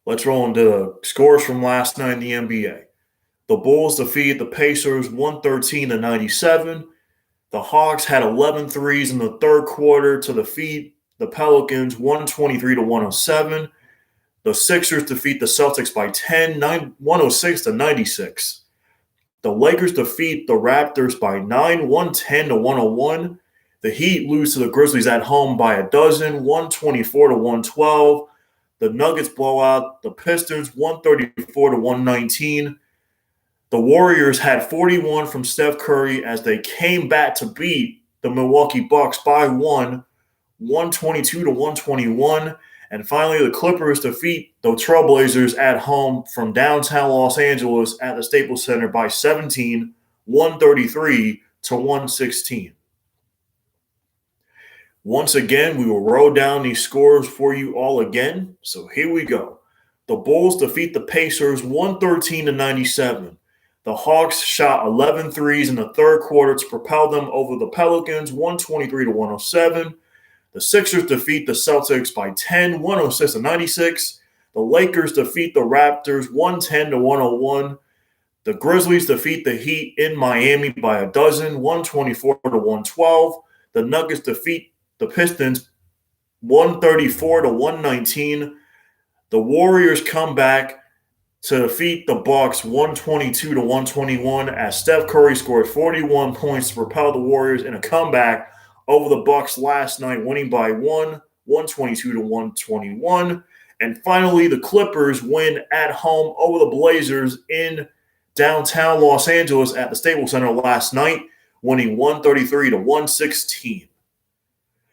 Speaker 1: Let's roll into the scores from last night in the NBA. The Bulls defeated the Pacers 113-97. The Hawks had 11 threes in the third quarter to defeat the Pelicans 123-107. The Sixers defeat the Celtics by 10, 106-96. The Lakers defeat the Raptors by 9, 110-101. The Heat lose to the Grizzlies at home by a dozen, 124-112. The Nuggets blow out the Pistons, 134-119. The Warriors had 41 from Steph Curry as they came back to beat the Milwaukee Bucks by 122-121. And finally, the Clippers defeat the Trailblazers at home from downtown Los Angeles at the Staples Center by 17, 133-116. Once again, we will roll down these scores for you all again. So here we go. The Bulls defeat the Pacers 113-97. The Hawks shot 11 threes in the third quarter to propel them over the Pelicans 123-107. The Sixers defeat the Celtics by 10, 106-96. The Lakers defeat the Raptors 110-101. The Grizzlies defeat the Heat in Miami by a dozen, 124-112. The Nuggets defeat the Pistons 134-119. The Warriors come back to defeat the Bucks 122-121 as Steph Curry scored 41 points to propel the Warriors in a comeback over the Bucks last night, winning by 122-121. And finally, the Clippers win at home over the Blazers in downtown Los Angeles at the Staples Center last night, winning 133-116.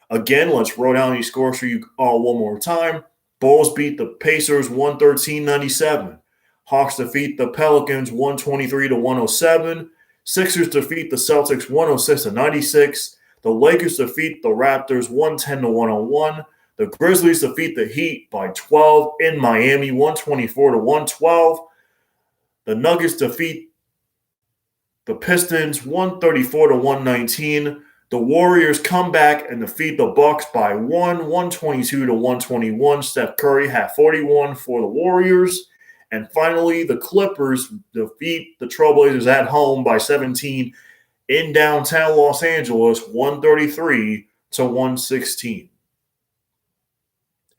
Speaker 1: Again, let's roll down these scores for you all one more time. Bulls beat the Pacers 113-97. Hawks defeat the Pelicans 123-107. Sixers defeat the Celtics 106-96. The Lakers defeat the Raptors 110-101. The Grizzlies defeat the Heat by 12 in Miami 124-112. The Nuggets defeat the Pistons 134-119. The Warriors come back and defeat the Bucks by 122-121. Steph Curry had 41 for the Warriors. And finally, the Clippers defeat the Trailblazers at home by 17 in downtown Los Angeles, 133-116.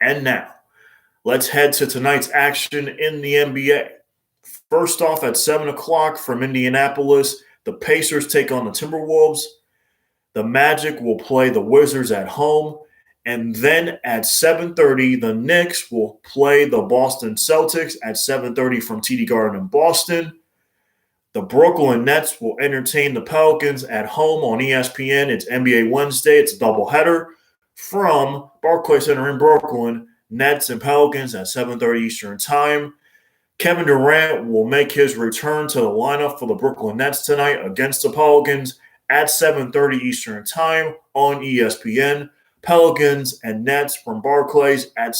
Speaker 1: And now, let's head to tonight's action in the NBA. First off, at 7 o'clock from Indianapolis, the Pacers take on the Timberwolves. The Magic will play the Wizards at home. And then at 7:30, the Knicks will play the Boston Celtics at 7:30 from TD Garden in Boston. The Brooklyn Nets will entertain the Pelicans at home on ESPN. It's NBA Wednesday. It's a doubleheader from Barclays Center in Brooklyn. Nets and Pelicans at 7:30 Eastern Time. Kevin Durant will make his return to the lineup for the Brooklyn Nets tonight against the Pelicans at 7:30 Eastern Time on ESPN. Pelicans and Nets from Barclays at